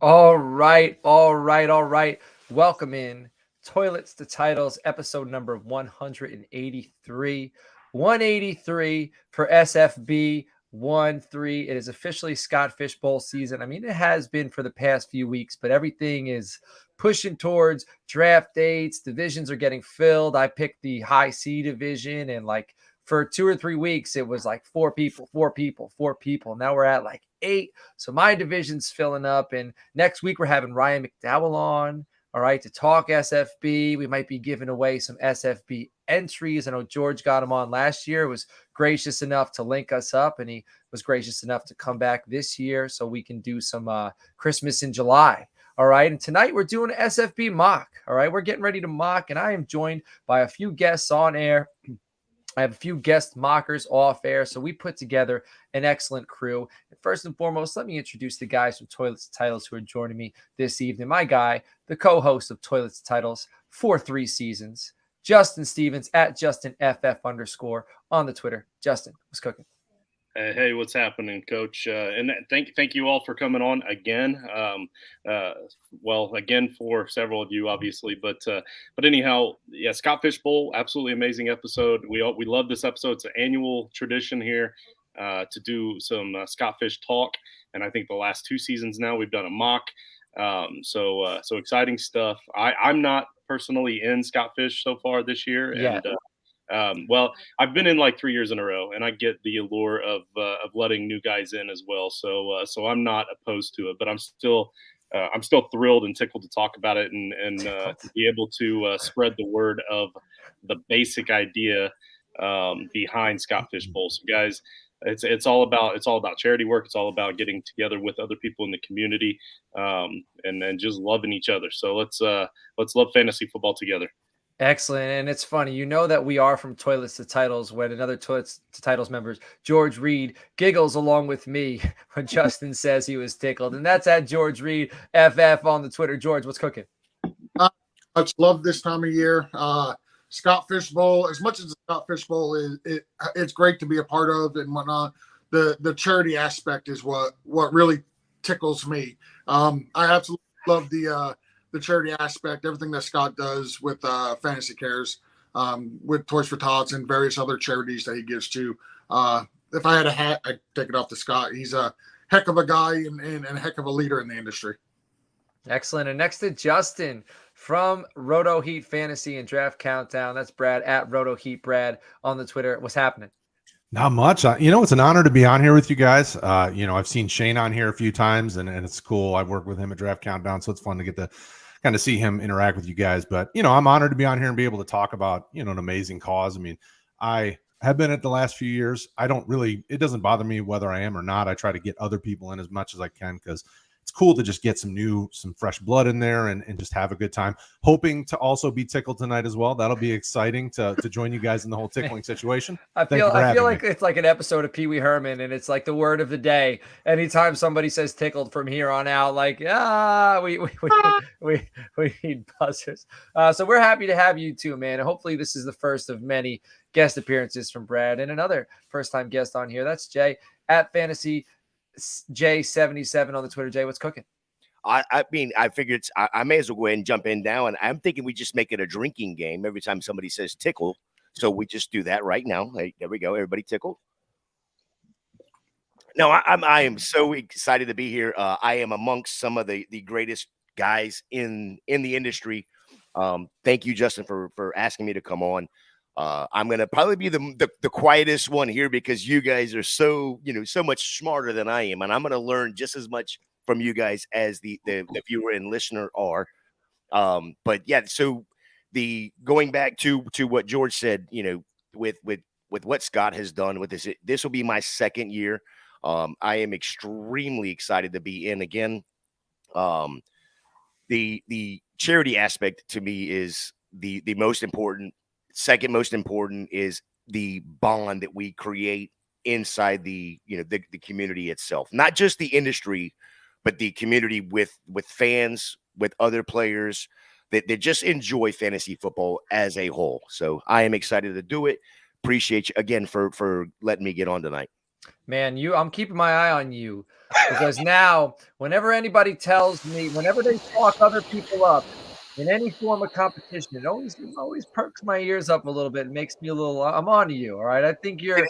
All right, all right, all right. Welcome in Toilets to Titles, episode number 183. 183 for SFB 13. It is officially Scott Fish Bowl season. I mean, it has been for the past few weeks, but everything is pushing towards draft dates. Divisions are getting filled. I picked the high C division, and like for 2 or 3 weeks, it was like four people, four people, four people. Now we're at like eight. So my division's filling up. And next week, we're having Ryan McDowell on, all right, to talk SFB. We might be giving away some SFB entries. I know George got him on last year, was gracious enough to link us up, and he was gracious enough to come back this year so we can do some Christmas in July. All right. And tonight we're doing SFB mock. All right. We're getting ready to mock, and I am joined by a few guests on air. I have a few guest mockers off air, so we put together an excellent crew. And first and foremost, let me introduce the guys from Toilets Titles who are joining me this evening. My guy, the co-host of Toilets Titles for 3 seasons, Justin Stevens at JustinFF_ on the Twitter. Justin, what's cooking? Hey, what's happening, Coach? And thank you all for coming on again. Again for several of you, obviously, but anyhow, yeah, Scott Fish Bowl, absolutely amazing episode. We love this episode. It's an annual tradition here to do some Scott Fish talk, and I think the last 2 seasons now we've done a mock. So exciting stuff. I'm not personally in Scott Fish so far this year, Yeah. I've been in like 3 years in a row, and I get the allure of letting new guys in as well. So I'm not opposed to it, but I'm still thrilled and tickled to talk about it and to be able to spread the word of the basic idea behind Scott Fish Bowl. So guys, it's all about charity work. It's all about getting together with other people in the community and then just loving each other. So let's love fantasy football together. Excellent. And it's funny, you know that we are from Toilets to Titles when another Toilets to Titles members, George Reed, giggles along with me when Justin says he was tickled. And that's at George Reed FF on the Twitter. George, what's cooking? Much love this time of year. Scott Fish Bowl, as much as the Scott Fish Bowl is, it's great to be a part of and whatnot. The charity aspect is what really tickles me. I absolutely love the charity aspect, everything that Scott does with Fantasy Cares, with Toys for Tots and various other charities that he gives to. If I had a hat, I'd take it off to Scott. He's a heck of a guy and a heck of a leader in the industry. Excellent. And next to Justin from Roto Heat Fantasy and Draft Countdown. That's Brad at Roto Heat Brad on the Twitter. What's happening? Not much. It's an honor to be on here with you guys. I've seen Shane on here a few times, and it's cool. I've worked with him at Draft Countdown, so it's fun to get to kind of see him interact with you guys. But, I'm honored to be on here and be able to talk about, an amazing cause. I mean, I have been at the last few years. It doesn't bother me whether I am or not. I try to get other people in as much as I can because it's cool to just get some fresh blood in there and just have a good time. Hoping to also be tickled tonight as well. That'll be exciting to join you guys in the whole tickling situation. I feel like it's like an episode of Pee Wee Herman, and it's like the word of the day. Anytime somebody says tickled from here on out, like, we need buzzers. So we're happy to have you too, man. And hopefully this is the first of many guest appearances from Brad and another first-time guest on here. That's Jay at Fantasy J77 on the Twitter. Jay, what's cooking? I mean, I figured I may as well go ahead and jump in now. And I'm thinking we just make it a drinking game every time somebody says tickle. So we just do that right now. Hey, there we go. Everybody tickle. No, I am so excited to be here. I am amongst some of the greatest guys in the industry. Thank you, Justin, for asking me to come on. I'm going to probably be the quietest one here because you guys are so much smarter than I am. And I'm going to learn just as much from you guys as the viewer and listener are. But yeah, so going back to what George said, with what Scott has done with this will be my second year. I am extremely excited to be in again. The charity aspect to me is the most important. Second most important is the bond that we create inside the community itself, not just the industry, but the community with fans, with other players that just enjoy fantasy football as a whole. So I am excited to do it. Appreciate you again for letting me get on tonight. Man, I'm keeping my eye on you because now whenever anybody tells me, whenever they talk other people up in any form of competition, it always perks my ears up a little bit and makes me a little, I'm on to you. All right. I think you're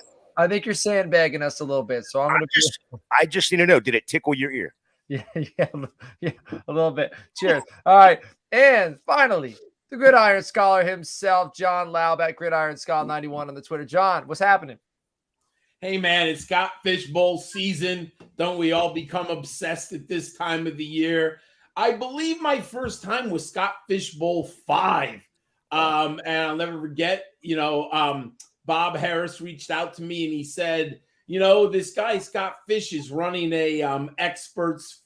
sandbagging us a little bit. So I just need to know, did it tickle your ear? Yeah, a little bit. Cheers. All right. And finally, the Gridiron Scholar himself, John Laub at Gridiron Scholar 91 on the Twitter. John, what's happening? Hey, man, it's got Fish Bowl season. Don't we all become obsessed at this time of the year? I believe my first time was Scott Fish Bowl 5. And I'll never forget, Bob Harris reached out to me and he said, this guy, Scott Fish, is running a experts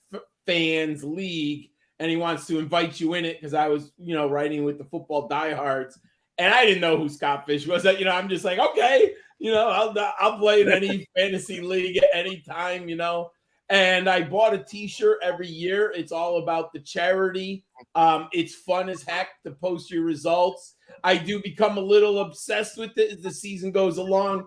fans league, and he wants to invite you in it because I was, writing with the football diehards. And I didn't know who Scott Fish was. I'm just like, okay, I'll play in any fantasy league at any time, And I bought a T-shirt every year. It's all about the charity. It's fun as heck to post your results. I do become a little obsessed with it as the season goes along.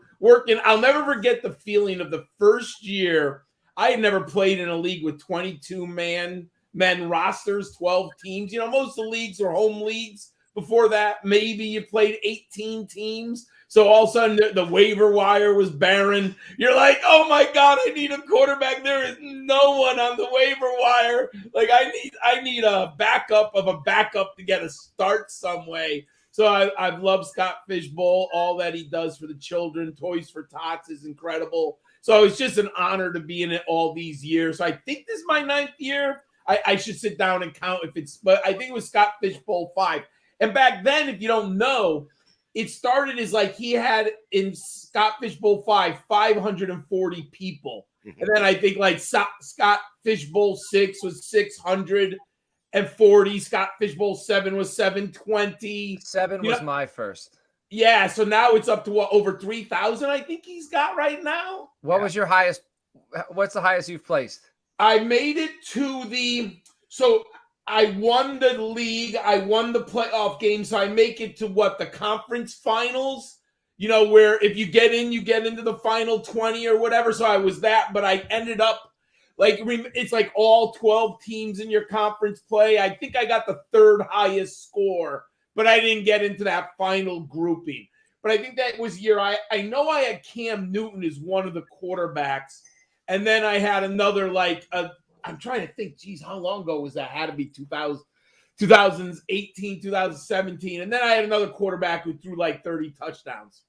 I'll never forget the feeling of the first year. I had never played in a league with 22 men rosters, 12 teams. Most of the leagues are home leagues. Before that, maybe you played 18 teams. So all of a sudden, the waiver wire was barren. You're like, oh my God, I need a quarterback. There is no one on the waiver wire. Like I need a backup of a backup to get a start some way. So I've loved Scott Fish Bowl. All that he does for the children, Toys for Tots is incredible. So it's just an honor to be in it all these years. So I think this is my 9th year. I should sit down and count but I think it was Scott Fish Bowl 5. And back then, if you don't know, it started as like he had in Scott Fish Bowl 5, 540 people. And then I think like Scott Fish Bowl 6 was 640. Scott Fish Bowl 7 was 720. 7 was my first. Yeah. So now it's up to over 3,000, I think he's got right now. What's the highest you've placed? I made it to I won the league. I won the playoff game. So I make it to the conference finals, where if you get in, you get into the final 20 or whatever. So I was that, but I ended up it's like all 12 teams in your conference play. I think I got the 3rd highest score, but I didn't get into that final grouping. But I think that was year. I know I had Cam Newton as one of the quarterbacks. And then I had another I'm trying to think, geez, how long ago was that? Had to be 2018, 2017. And then I had another quarterback who threw 30 touchdowns.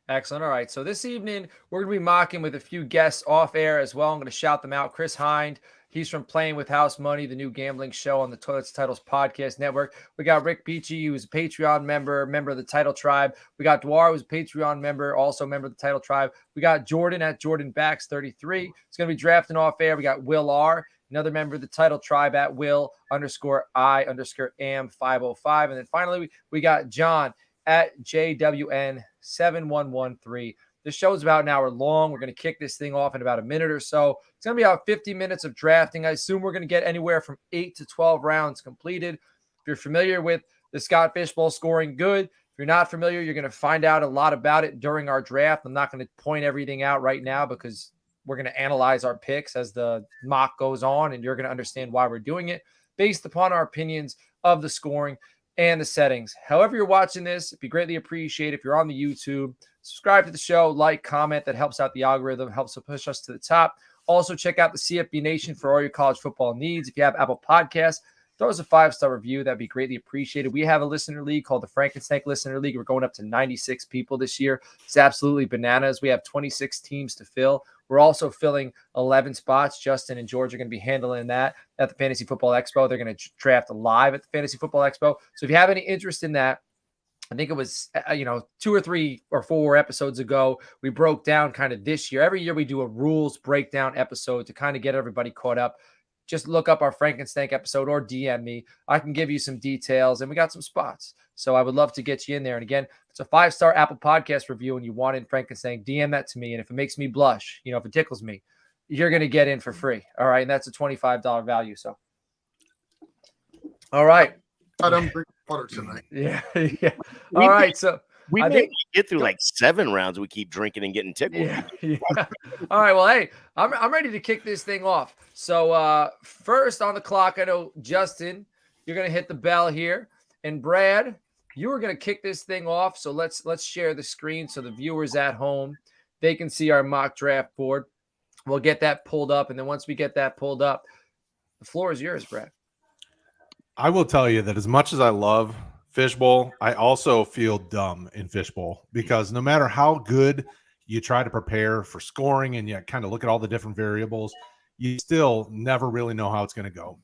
Excellent. All right. So this evening, we're going to be mocking with a few guests off air as well. I'm going to shout them out. Chris Hind. He's from Playing with House Money, the new gambling show on the Toilets Titles Podcast Network. We got Rick Beachy, who's a Patreon member of the Title Tribe. We got Dwar, who's a Patreon member, also member of the Title Tribe. We got Jordan at JordanBacks33. It's going to be drafting off air. We got Will R., another member of the Title Tribe at Will_I_am505. And then finally, we got John at JWN7113. The show's about an hour long. We're going to kick this thing off in about a minute or so. It's going to be about 50 minutes of drafting. I assume we're going to get anywhere from 8 to 12 rounds completed. If you're familiar with the Scott Fish Bowl scoring, good. If you're not familiar, you're going to find out a lot about it during our draft. I'm not going to point everything out right now because we're going to analyze our picks as the mock goes on, and you're going to understand why we're doing it based upon our opinions of the scoring and the settings. However you're watching this, it'd be greatly appreciated if you're on the YouTube. Subscribe to the show, like, comment. That helps out the algorithm, helps to push us to the top. Also, check out the CFB Nation for all your college football needs. If you have Apple Podcasts, throw us a 5-star review. That'd be greatly appreciated. We have a listener league called the Frankenstein Listener League. We're going up to 96 people this year. It's absolutely bananas. We have 26 teams to fill. We're also filling 11 spots. Justin and George are going to be handling that at the Fantasy Football Expo. They're going to draft live at the Fantasy Football Expo. So if you have any interest in that, I think it was, 2 or 3 or 4 episodes ago, we broke down kind of this year. Every year we do a rules breakdown episode to kind of get everybody caught up. Just look up our Frankenstein episode or DM me. I can give you some details, and we got some spots. So I would love to get you in there. And again, if it's a 5-star Apple Podcast review and you want in Frankenstein, DM that to me. And if it makes me blush, if it tickles me, you're going to get in for free. All right. And that's a $25 value. So, all right. I don't drink water tonight. Yeah. All right. So We I may think get through like 7 rounds. We keep drinking and getting tickled. yeah. All right. Well, hey, I'm ready to kick this thing off. So first on the clock, I know Justin, you're gonna hit the bell here, and Brad, you are gonna kick this thing off. So let's share the screen so the viewers at home they can see our mock draft board. We'll get that pulled up, and then once we get that pulled up, the floor is yours, Brad. I will tell you that as much as I love Fish Bowl, I also feel dumb in Fish Bowl because no matter how good you try to prepare for scoring and you kind of look at all the different variables, you still never really know how it's going to go.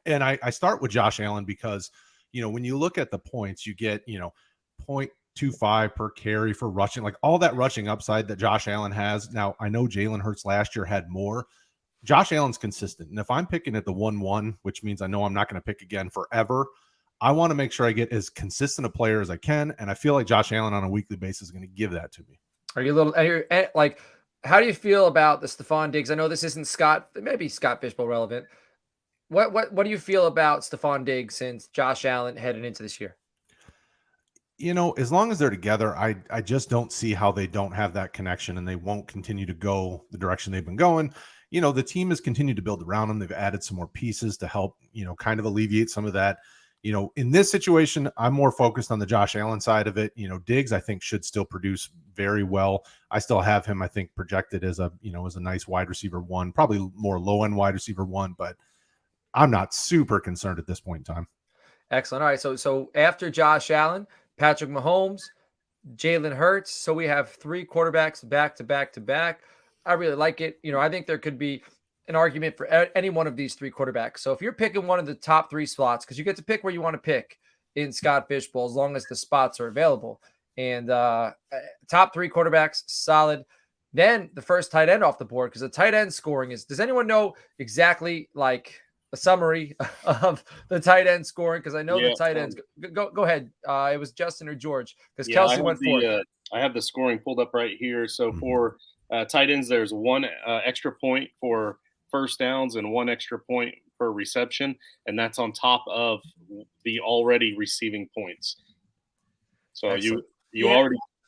And I start with Josh Allen because, when you look at the points, you get, 0.25 per carry for rushing, like all that rushing upside that Josh Allen has. Now, I know Jalen Hurts last year had more. Josh Allen's consistent. And if I'm picking at the 1-1, which means I know I'm not going to pick again forever, I want to make sure I get as consistent a player as I can. And I feel like Josh Allen on a weekly basis is going to give that to me. How do you feel about the Stephon Diggs? I know this isn't maybe Scott Fish Bowl relevant. What do you feel about Stephon Diggs since Josh Allen headed into this year? As long as they're together, I just don't see how they don't have that connection and they won't continue to go the direction they've been going. The team has continued to build around them. They've added some more pieces to help, kind of alleviate some of that. In this situation, I'm more focused on the Josh Allen side of it. Diggs, I think, should still produce very well. I still have him, I think, projected as a nice wide receiver 1, probably more low-end wide receiver 1, but I'm not super concerned at this point in time. Excellent. All right. So after Josh Allen, Patrick Mahomes, Jalen Hurts. So we have 3 quarterbacks back to back to back. I really like it. I think there could be an argument for any one of these 3 quarterbacks. So if you're picking one of the top 3 slots, because you get to pick where you want to pick in Scott Fish Bowl, as long as the spots are available. And top 3 quarterbacks, solid. Then the first tight end off the board, because the tight end scoring is, does anyone know exactly like a summary of the tight end scoring? Because I know the tight ends. Go ahead. It was Justin or George, because Kelsey went forward. I have the scoring pulled up right here. So for tight ends, there's 1 extra point for first downs and 1 extra point per reception, and that's on top of the already receiving points. So Excellent. you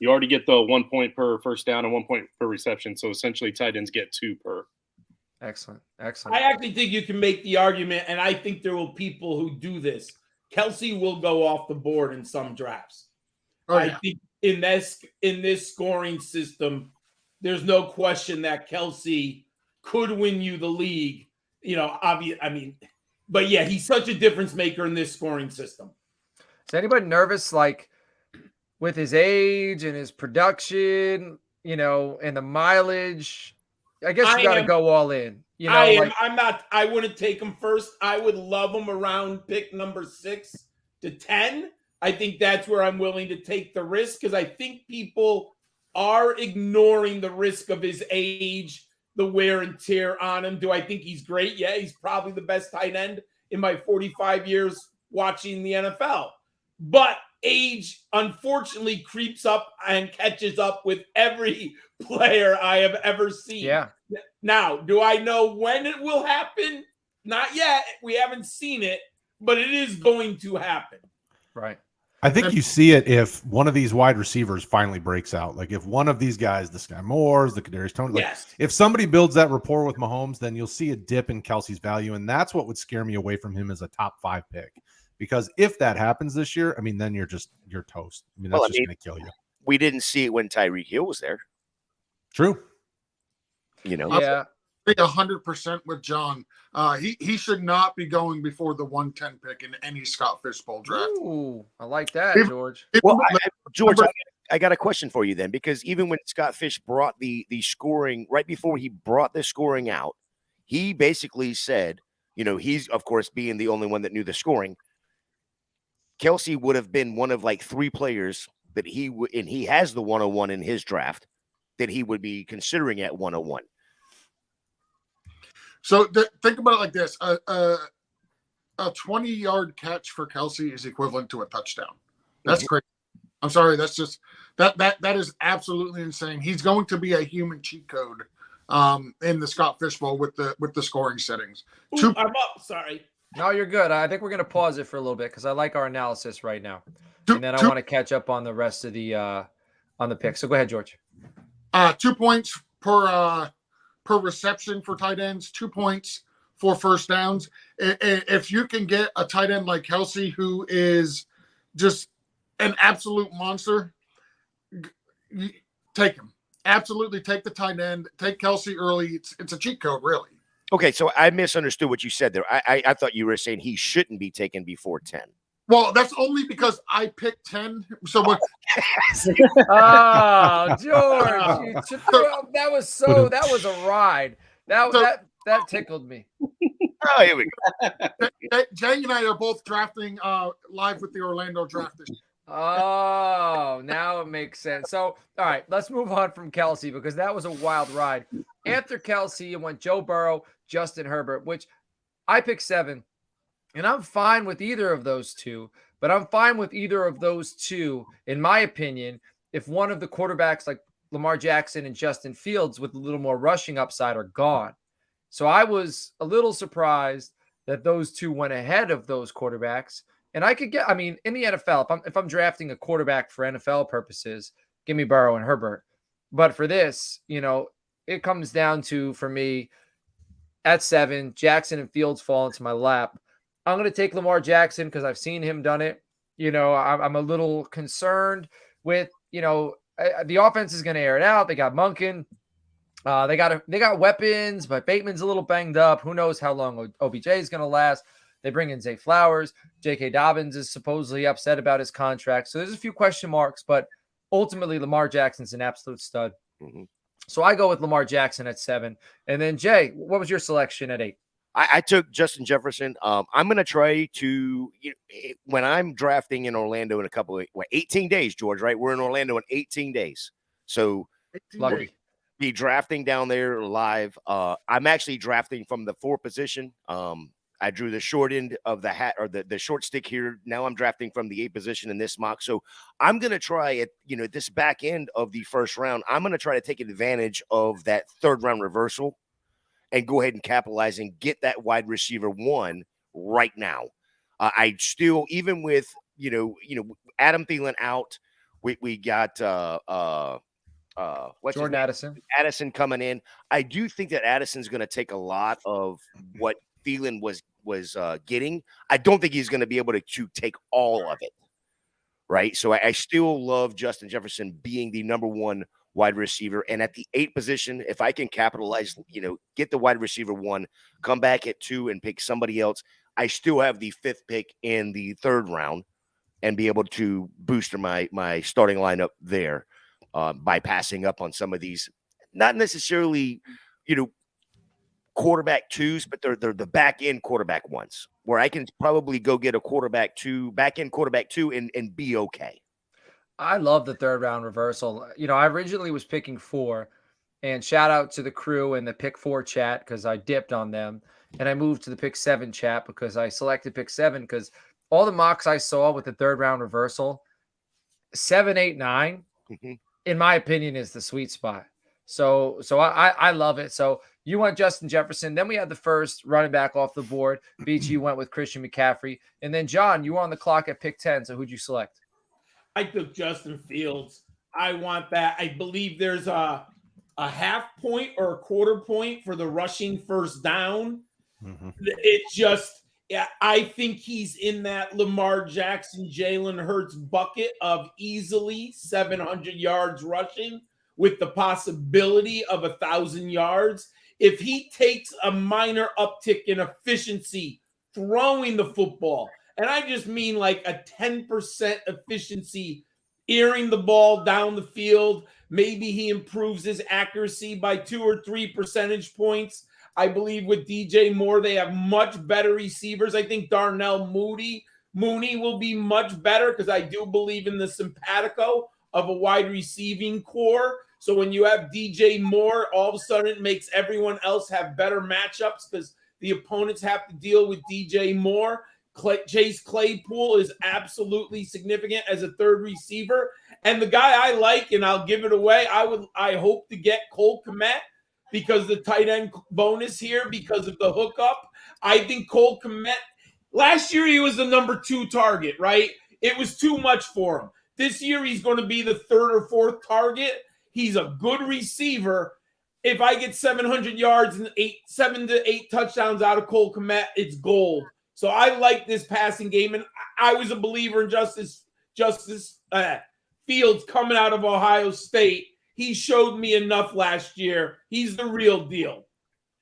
already get the 1 point per first down and 1 point per reception. So essentially, tight ends get 2 per. Excellent. I actually think you can make the argument, and I think there will people who do this. Kelsey will go off the board in some drafts. I think in this scoring system, there's no question that Kelsey could win you the league. But yeah, he's such a difference maker in this scoring system. Is anybody nervous, like with his age and his production, and the mileage? I guess you got to go all in. I wouldn't take him first. I would love him around pick number 6 to 10. I think that's where I'm willing to take the risk, because I think people are ignoring the risk of his age, the wear and tear on him. Do I think he's great? Yeah, he's probably the best tight end in my 45 years watching the NFL. But age, unfortunately, creeps up and catches up with every player I have ever seen. Yeah. Now, do I know when it will happen? Not yet. We haven't seen it, but it is going to happen. Right. I think you see it if one of these wide receivers finally breaks out. Like if one of these guys, the Sky Moores, the Kadarius Toney, if somebody builds that rapport with Mahomes, then you'll see a dip in Kelsey's value. And that's what would scare me away from him as a top 5 pick. Because if that happens this year, then you're toast. That's just going to kill you. We didn't see it when Tyreek Hill was there. True. Yeah. 100% with John. He should not be going before the 110 pick in any Scott Fish Bowl draft. Ooh, I like that, George. Well, George, I got a question for you then, because even when Scott Fish brought the scoring, right before he brought the scoring out, he basically said, he's, of course, being the only one that knew the scoring, Kelsey would have been one of like 3 players that and he has the 101 in his draft, that he would be considering at 101. So think about it like this: a 20-yard catch for Kelsey is equivalent to a touchdown. That's crazy. I'm sorry. That's just that is absolutely insane. He's going to be a human cheat code in the Scott Fish Bowl with the scoring settings. Ooh, I'm up. Sorry. No, you're good. I think we're going to pause it for a little bit because I like our analysis right now. and then I want to catch up on the rest of the on the picks. So go ahead, George. 2 points per reception for tight ends, 2 points for first downs. If you can get a tight end like Kelsey, who is just an absolute monster, take him. Absolutely take the tight end. Take Kelsey early. It's a cheat code, really. Okay, so I misunderstood what you said there. I thought you were saying he shouldn't be taken before 10. Well, that's only because I picked 10. So what? Oh, George, that was a ride. That tickled me. Oh, here we go. Jay and I are both drafting live with the Orlando draft this year. Oh, now it makes sense. So, all right, let's move on from Kelsey because that was a wild ride. After Kelsey, it went Joe Burrow, Justin Herbert, which I picked 7. And I'm fine with either of those two, but I'm fine with either of those two, in my opinion, if one of the quarterbacks like Lamar Jackson and Justin Fields with a little more rushing upside are gone. So I was a little surprised that those two went ahead of those quarterbacks. And I could get, I mean, in the NFL, if I'm drafting a quarterback for NFL purposes, give me Burrow and Herbert. But for this, it comes down to, for me, at 7, Jackson and Fields fall into my lap. I'm going to take Lamar Jackson because I've seen him done it. I'm a little concerned with, the offense is going to air it out. They got Monken. They got weapons, but Bateman's a little banged up. Who knows how long OBJ is going to last. They bring in Zay Flowers. J.K. Dobbins is supposedly upset about his contract. So there's a few question marks, but ultimately Lamar Jackson's an absolute stud. Mm-hmm. So I go with Lamar Jackson at 7. And then, Jay, what was your selection at 8? I took Justin Jefferson. I'm going to try to, when I'm drafting in Orlando in a couple of 18 days, George, right? We're in Orlando in 18 days. So lucky. Be drafting down there live. I'm actually drafting from the 4 position. I drew the short end of the hat or the short stick here. Now I'm drafting from the 8 position in this mock. So I'm going to try at, this back end of the first round. I'm going to try to take advantage of that 3rd round reversal and go ahead and capitalize and get that wide receiver 1 right now. I still, even with, Adam Thielen out, we got Jordan Addison coming in. I do think that Addison's going to take a lot of what Thielen was getting. I don't think he's going to be able to take all of it, right? So I still love Justin Jefferson being the number 1 wide receiver. And at the 8 position, if I can capitalize, get the wide receiver 1, come back at 2 and pick somebody else, I still have the 5th pick in the 3rd round and be able to boost my starting lineup there by passing up on some of these, not necessarily, quarterback 2s, but they're the back end quarterback 1s where I can probably go get a back end quarterback 2 and be okay. I love the 3rd round reversal. I originally was picking 4, and shout out to the crew in the pick 4 chat because I dipped on them, and I moved to the pick 7 chat because I selected pick 7 because all the mocks I saw with the 3rd round reversal, 7, 8, 9, in my opinion, is the sweet spot. So I love it. So you went Justin Jefferson. Then we had the first running back off the board. Beachy went with Christian McCaffrey. And then, John, you were on the clock at pick 10. So who'd you select? I took Justin Fields. I want that. I believe there's a half point or a quarter point for the rushing first down. Mm-hmm. It's just, I think he's in that Lamar Jackson, Jalen Hurts bucket of easily 700 yards rushing with the possibility of 1,000 yards. If he takes a minor uptick in efficiency throwing the football, and I just mean like a 10% efficiency, airing the ball down the field. Maybe he improves his accuracy by 2 or 3 percentage points. I believe with DJ Moore, they have much better receivers. I think Darnell Mooney will be much better because I do believe in the simpatico of a wide receiving core. So when you have DJ Moore, all of a sudden it makes everyone else have better matchups because the opponents have to deal with DJ Moore. Chase Claypool is absolutely significant as a 3rd receiver. And the guy I like, and I'll give it away, I hope to get Cole Kmet because the tight end bonus here because of the hookup. I think Cole Kmet, last year he was the number 2 target, right? It was too much for him. This year, he's going to be the third or fourth target. He's a good receiver. If I get 700 yards and 7 to 8 touchdowns out of Cole Kmet, it's gold. So I like this passing game, and I was a believer in Justice Fields coming out of Ohio State. He showed me enough last year. He's the real deal.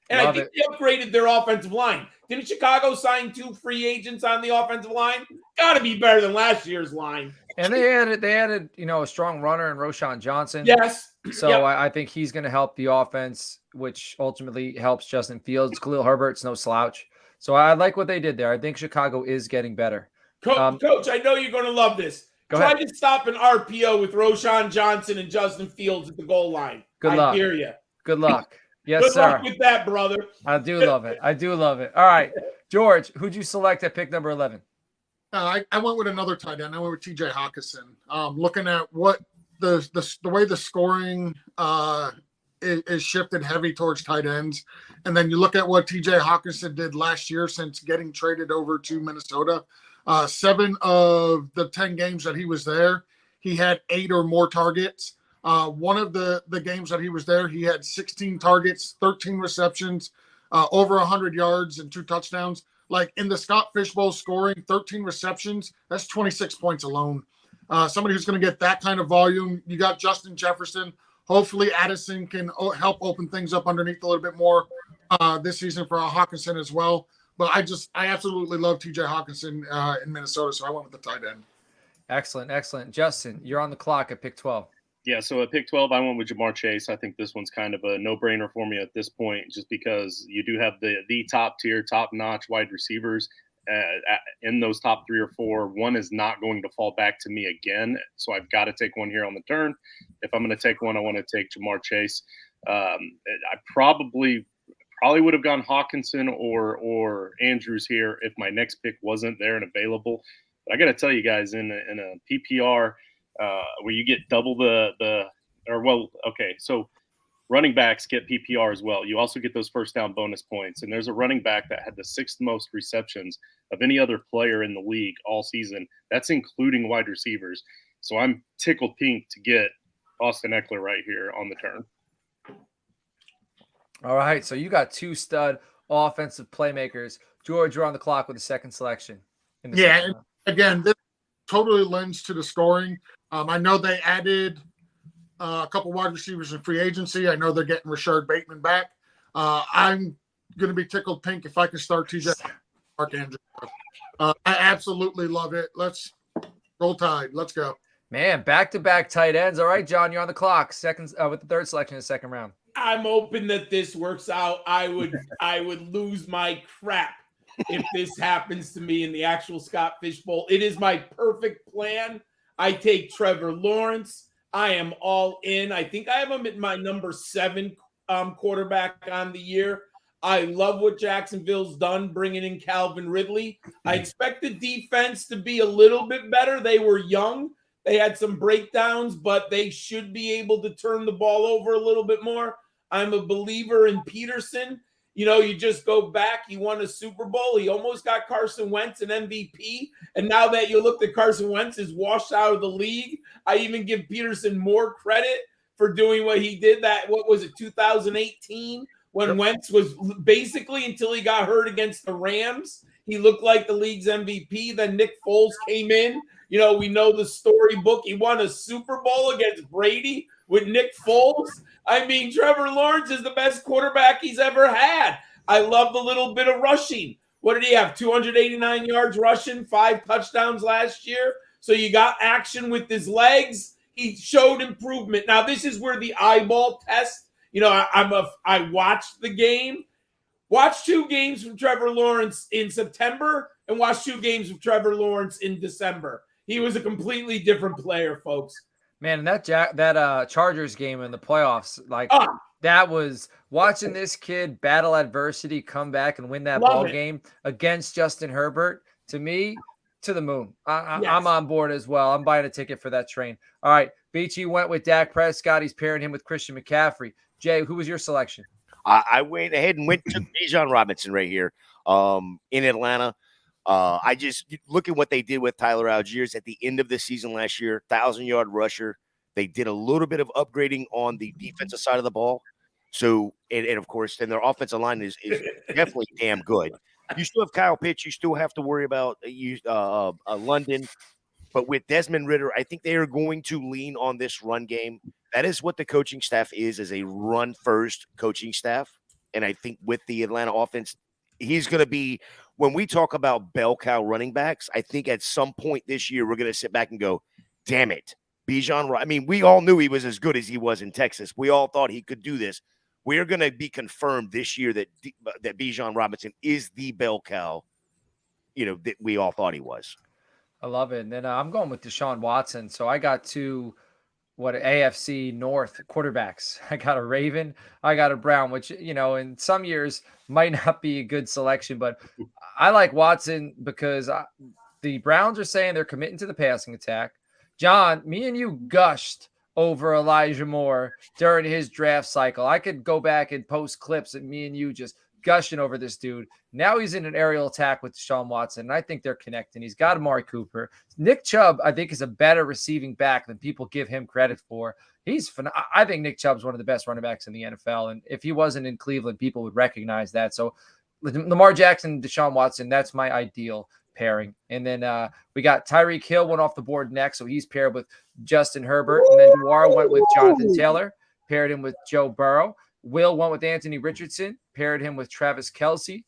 And I think they upgraded their offensive line. Didn't Chicago sign 2 free agents on the offensive line? Got to be better than last year's line. And they added, a strong runner in Roschon Johnson. Yes. So yep. I think he's going to help the offense, which ultimately helps Justin Fields. Khalil Herbert's no slouch. So I like what they did there. I think Chicago is getting better. Coach, I know you're going to love this. Try to stop an RPO with Roschon Johnson and Justin Fields at the goal line. Good luck. I hear you. Good luck. Yes, Good sir. luck with that, brother. I do love it. All right. George, who'd you select at pick number 11? I went with another tight end. I went with TJ Hawkinson. Looking at what the way the scoring is shifted heavy towards tight ends. And then you look at what TJ Hawkinson did last year since getting traded over to Minnesota. 7 of the 10 games that he was there, he had 8 or more targets. One of the games that he was there, he had 16 targets, 13 receptions, over 100 yards and 2 touchdowns. Like in the Scott Fish Bowl scoring, 13 receptions, that's 26 points alone. Somebody who's going to get that kind of volume. You got Justin Jefferson. Hopefully Addison can help open things up underneath a little bit more this season for Hawkinson as well. But I absolutely love TJ Hawkinson in Minnesota, so I went with the tight end. Excellent. Justin, you're on the clock at pick 12. Yeah, so at pick 12, I went with Jamar Chase. I think this one's kind of a no-brainer for me at this point, just because you do have the top-tier, top-notch wide receivers in those top 3 or 4. One is not going to fall back to me again, so I've got to take one here on the turn. If I'm going to take one, I want to take Jamar Chase. I probably would have gone Hawkinson or Andrews here if my next pick wasn't there and available. But I got to tell you guys, in a PPR – where you get double so running backs get PPR as well. You also get those first down bonus points. And there's a running back that had the 6th most receptions of any other player in the league all season. That's including wide receivers. So I'm tickled pink to get Austin Eckler right here on the turn. All right. So you got 2 stud offensive playmakers. George, you're on the clock with the second selection. And again, this totally lends to the scoring. I know they added a couple wide receivers in free agency. I know they're getting Rashard Bateman back. I'm going to be tickled pink if I can start TJ Mark Andrews. I absolutely love it. Let's roll Tide. Let's go. Man, back-to-back tight ends. All right, John, you're on the clock. Second with the third selection in the second round. I'm hoping that this works out. I would lose my crap if this happens to me in the actual Scott Fish Bowl. It is my perfect plan. I take Trevor Lawrence. I am all in. I think I have him at my number 7 quarterback on the year. I love what Jacksonville's done bringing in Calvin Ridley. I expect the defense to be a little bit better. They were young. They had some breakdowns, but they should be able to turn the ball over a little bit more. I'm a believer in Peterson. You just go back. He won a Super Bowl. He almost got Carson Wentz an MVP. And now that you look at Carson Wentz is washed out of the league, I even give Peterson more credit for doing what he did. 2018, when Wentz was basically, until he got hurt against the Rams, he looked like the league's MVP. Then Nick Foles came in. We know the storybook. He won a Super Bowl against Brady with Nick Foles. I mean, Trevor Lawrence is the best quarterback he's ever had. I love the little bit of rushing. What did he have? 289 yards rushing, 5 touchdowns last year. So you got action with his legs. He showed improvement. Now, this is where the eyeball test, I watched the game. Watch 2 games from Trevor Lawrence in September and watch 2 games of Trevor Lawrence in December. He was a completely different player, folks. Man, that Chargers game in the playoffs, that was watching this kid battle adversity, come back and win that ball game against Justin Herbert. To me, to the moon. I'm on board as well. I'm buying a ticket for that train. All right, Beachy went with Dak Prescott. He's pairing him with Christian McCaffrey. Jay, who was your selection? I went ahead and went to Bijan Robinson right here in Atlanta. I just look at what they did with Tyler Algiers at the end of the season last year, 1,000-yard rusher. They did a little bit of upgrading on the defensive side of the ball. So, and of course, then their offensive line is definitely damn good. You still have Kyle Pitts. You still have to worry about London. But with Desmond Ridder, I think they are going to lean on this run game. That is what the coaching staff is a run-first coaching staff. And I think with the Atlanta offense, he's going to be – when we talk about bell cow running backs, I think at some point this year we're going to sit back and go, damn it, Bijan. I mean, we all knew he was as good as he was in Texas. We all thought he could do this. We're going to be confirmed this year that Bijan Robinson is the bell cow, that we all thought he was. I love it. And then I'm going with Deshaun Watson. So I got two AFC North quarterbacks. I got a Raven, I got a Brown, which, in some years might not be a good selection, but I like Watson because the Browns are saying they're committing to the passing attack. John, me and you gushed over Elijah Moore during his draft cycle. I could go back and post clips of me and you just gushing over this dude. Now he's in an aerial attack with Deshaun Watson, and I think they're connecting. He's got Amari Cooper. Nick Chubb, I think, is a better receiving back than people give him credit for. I think Nick Chubb's one of the best running backs in the NFL, and if he wasn't in Cleveland, people would recognize that. So Lamar Jackson, Deshaun Watson, that's my ideal pairing. And then we got Tyreek Hill went off the board next, so he's paired with Justin Herbert. And then Dewar went with Jonathan Taylor, paired him with Joe Burrow. Will went with Anthony Richardson, paired him with Travis Kelce.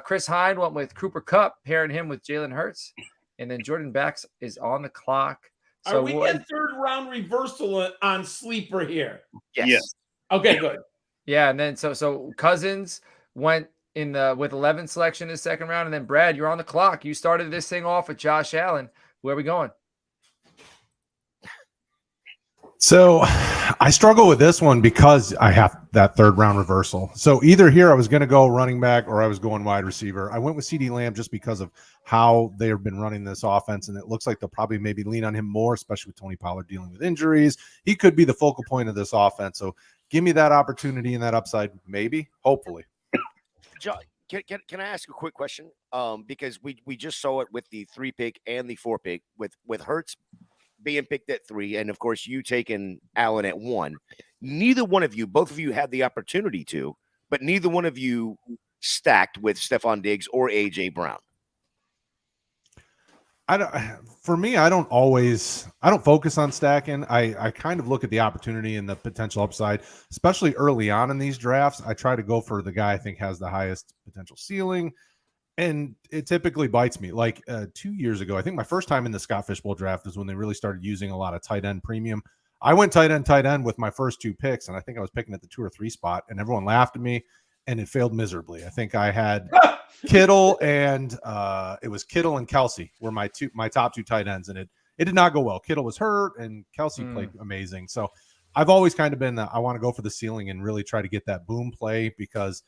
Chris Hine went with Cooper Kupp, pairing him with Jalen Hurts. And then Jordan Bax is on the clock. So are we getting third round reversal on sleeper here? Yes. Okay, good. Yeah, and then so Cousins went with 11 selection in the second round, and then Brad, you're on the clock. You started this thing off with Josh Allen. Where are we going? So I struggle with this one because I have that third round reversal. So either here I was going to go running back or I was going wide receiver. I went with CeeDee Lamb just because of how they have been running this offense, and it looks like they'll probably maybe lean on him more, especially with Tony Pollard dealing with injuries. He could be the focal point of this offense. So give me that opportunity and that upside, maybe, hopefully. John, can I ask a quick question? Because we just saw it with the 3 pick and the 4 pick with Hurts being picked at 3, and of course you taking Allen at 1. Neither one of you, both of you had the opportunity to, but neither one of you stacked with Stephon Diggs or AJ Brown. I don't focus on stacking. I kind of look at the opportunity and the potential upside, especially early on in these drafts. I try to go for the guy I think has the highest potential ceiling, and it typically bites me. Like 2 years ago, I think my first time in the Scott Fish Bowl draft is when they really started using a lot of tight end premium. I went tight end with my first 2 picks, and I think I was picking at the 2 or 3 spot, and everyone laughed at me, and it failed miserably. I think I had Kittle and it was Kittle and Kelce were my top 2 tight ends, and it did not go well. Kittle was hurt, and Kelce played amazing. So I've always kind of been I want to go for the ceiling and really try to get that boom play, because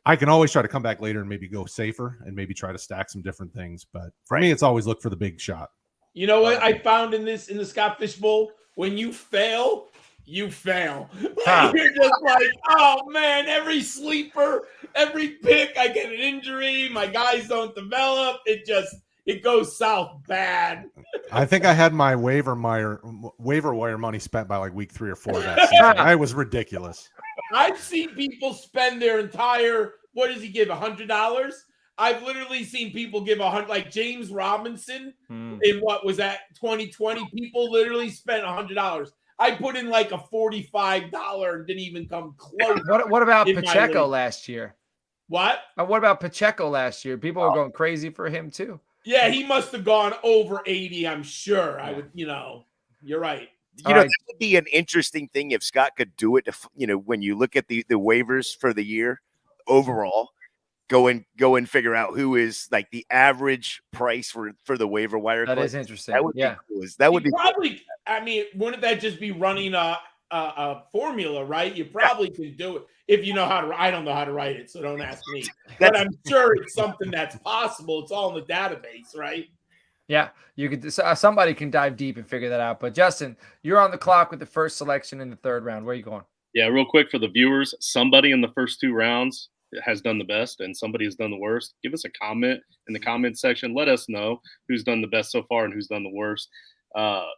I can always try to come back later and maybe go safer and maybe try to stack some different things. But for me, it's always look for the big shot. You know what I found in the Scott Fish Bowl? When you fail, you fail. Like, you're just like, oh man, every sleeper, every pick, I get an injury, my guys don't develop. It goes south bad. I think I had my waiver wire money spent by like week 3 or 4 of that season. I was ridiculous. I've seen people spend their entire, what does he give, $100? I've literally seen people give $100, like James Robinson in what was that 2020. People literally spent $100. I put in like a $45 and didn't even come close. What about Pacheco last year? What? What about Pacheco last year? People are going crazy for him too. Yeah, he must have gone over 80, I'm sure. I would, you're right. That would be an interesting thing if Scott could do it. When you look at the waivers for the year overall, go and figure out who is like the average price for the waiver wire. That is interesting. That would be cool. That would be probably cool. I mean, wouldn't that just be running a formula, right? You probably can do it if you know how to. I don't know how to write it, so don't ask me. But I'm sure it's something that's possible. It's all in the database, right? Yeah, you could. Somebody can dive deep and figure that out. But Justin, you're on the clock with the first selection in the third round. Where are you going? Yeah, real quick for the viewers, somebody in the first 2 rounds has done the best and somebody has done the worst, give us a comment in the comment section. Let us know who's done the best so far and who's done the worst.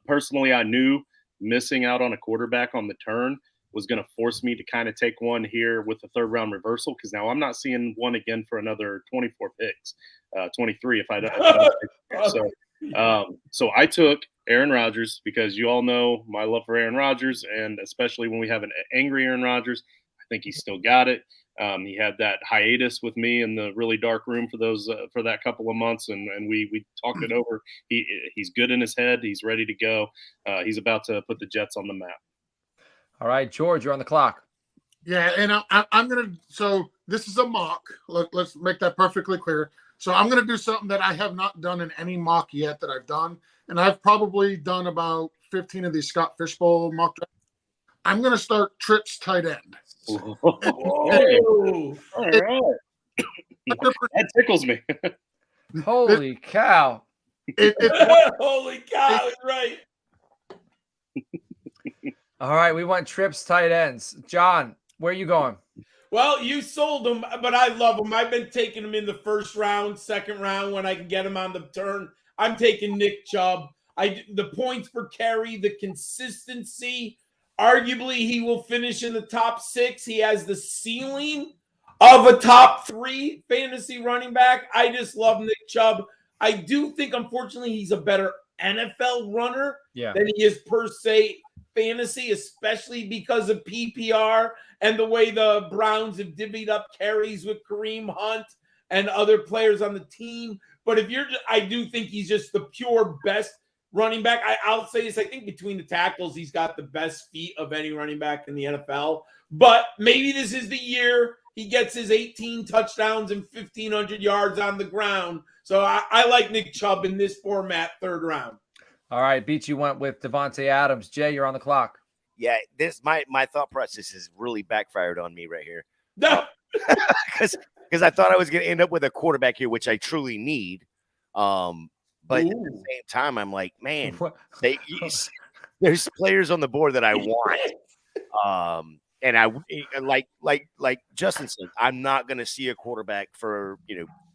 Personally, I knew missing out on a quarterback on the turn was going to force me to kind of take one here with the third round reversal, because now I'm not seeing one again for another 24 picks, 23 if I don't. So I took Aaron Rodgers, because you all know my love for Aaron Rodgers, and especially when we have an angry Aaron Rodgers, I think he's still got it. He had that hiatus with me in the really dark room for that couple of months, and we talked it over. He's good in his head. He's ready to go. He's about to put the Jets on the map. All right, George, you're on the clock. Yeah, and I'm gonna. So this is a mock. Let's make that perfectly clear. So I'm gonna do something that I have not done in any mock yet that I've done, and I've probably done about 15 of these Scott Fish Bowl mock drafts. I'm gonna start Trips tight end. Whoa. All right. That tickles me. Holy cow! Holy cow! Is right. All right, we want Trips tight ends. John, where are you going? Well, you sold them, but I love them. I've been taking them in the first round, second round when I can get them on the turn. I'm taking Nick Chubb. The points per carry, the consistency. Arguably, he will finish in the top 6. He has the ceiling of a top 3 fantasy running back. I just love Nick Chubb. I do think, unfortunately, he's a better NFL runner than he is per se fantasy, especially because of PPR and the way the Browns have divvied up carries with Kareem Hunt and other players on the team. But I do think he's just the pure best running back. I'll say this, I think between the tackles, he's got the best feet of any running back in the NFL. But maybe this is the year he gets his 18 touchdowns and 1,500 yards on the ground. So I like Nick Chubb in this format, third round. All right, Beach, you went with Devontae Adams. Jay, you're on the clock. Yeah, my thought process has really backfired on me right here. No, because I thought I was going to end up with a quarterback here, which I truly need. But at the same time, I'm like, man, there's players on the board that I want. And I like Justin said, I'm not going to see a quarterback for,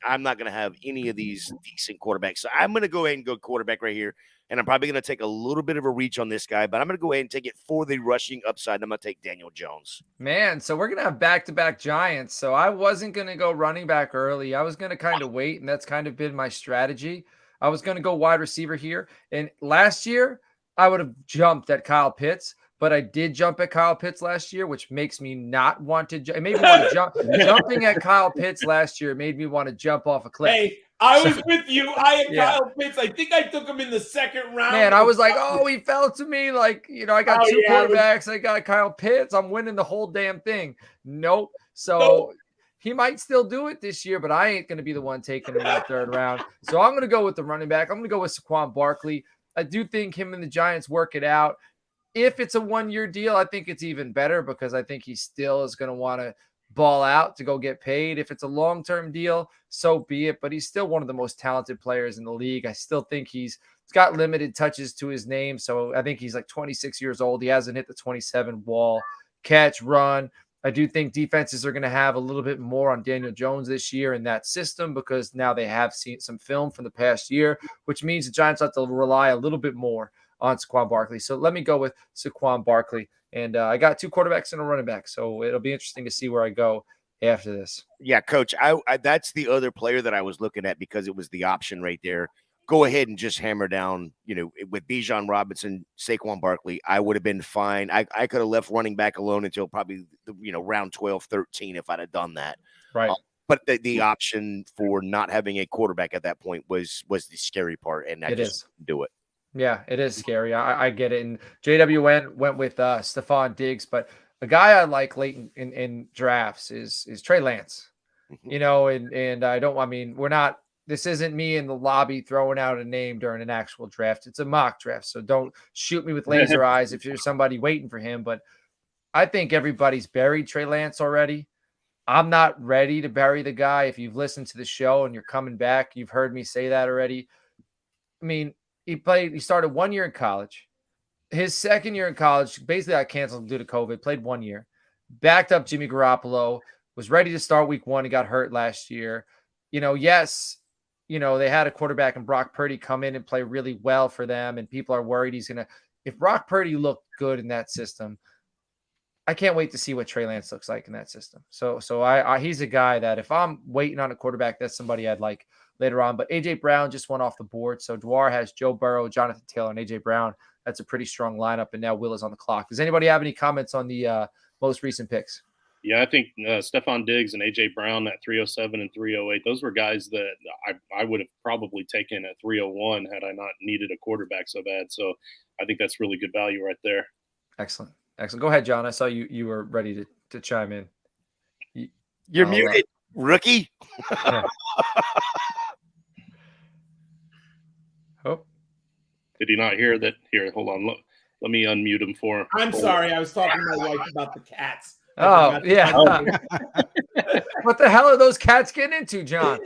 I'm not going to have any of these decent quarterbacks. So I'm going to go ahead and go quarterback right here. And I'm probably going to take a little bit of a reach on this guy, but I'm going to go ahead and take it for the rushing upside. I'm going to take Daniel Jones. Man, so we're going to have back-to-back Giants. So I wasn't going to go running back early. I was going to kind of wait, and that's kind of been my strategy. I was going to go wide receiver here. And last year, I would have jumped at Kyle Pitts, but I did jump at Kyle Pitts last year, which makes me not want to jump. It made me want to jump. Jumping at Kyle Pitts last year made me want to jump off a cliff. Hey, I was with you. I had Kyle Pitts. I think I took him in the second round. Man, I was like, oh, he fell to me. Like, I got two quarterbacks. I got Kyle Pitts. I'm winning the whole damn thing. Nope. So he might still do it this year, but I ain't going to be the one taking him in the third round. So I'm going to go with the running back. I'm going to go with Saquon Barkley. I do think him and the Giants work it out. If it's a one-year deal, I think it's even better because I think he still is going to want to ball out to go get paid. If it's a long-term deal, so be it. But he's still one of the most talented players in the league. I still think he's got limited touches to his name. So I think he's like 26 years old. He hasn't hit the 27 wall. Catch, run. I do think defenses are going to have a little bit more on Daniel Jones this year in that system because now they have seen some film from the past year, which means the Giants have to rely a little bit more on Saquon Barkley. So let me go with Saquon Barkley. And I got two quarterbacks and a running back. So it'll be interesting to see where I go after this. Yeah, Coach, I that's the other player that I was looking at because it was the option right there. Go ahead and just hammer down, with Bijan Robinson, Saquon Barkley, I would have been fine. I could have left running back alone until probably, round 12, 13 if I'd have done that. Right. But the option for not having a quarterback at that point was the scary part, and I just didn't do it. Yeah, it is scary. I get it. And JW went with Stephon Diggs, but a guy I like late in drafts is Trey Lance. And this isn't me in the lobby throwing out a name during an actual draft. It's a mock draft. So don't shoot me with laser eyes if you're somebody waiting for him. But I think everybody's buried Trey Lance already. I'm not ready to bury the guy. If you've listened to the show and you're coming back, you've heard me say that already. I mean, he started 1 year in college. His second year in college, basically I canceled due to COVID, played 1 year, backed up Jimmy Garoppolo, was ready to start week 1. He got hurt last year. Yes, they had a quarterback in Brock Purdy come in and play really well for them, and people are worried if Brock Purdy looked good in that system, I can't wait to see what Trey Lance looks like in that system. So he's a guy that if I'm waiting on a quarterback, that's somebody I'd like later on. But A.J. Brown just went off the board. So Dwar has Joe Burrow, Jonathan Taylor, and A.J. Brown. That's a pretty strong lineup, and now Will is on the clock. Does anybody have any comments on the most recent picks? Yeah, I think Stephon Diggs and A.J. Brown at 307 and 308, those were guys that I would have probably taken at 301 had I not needed a quarterback so bad. So I think that's really good value right there. Excellent. Go ahead, John. I saw you were ready to chime in. You're muted, rookie. Yeah. Oh. Did he not hear that? Here, hold on. Let me unmute him for him. I'm sorry. I was talking to my wife about the cats. Oh, yeah. What the hell are those cats getting into, John?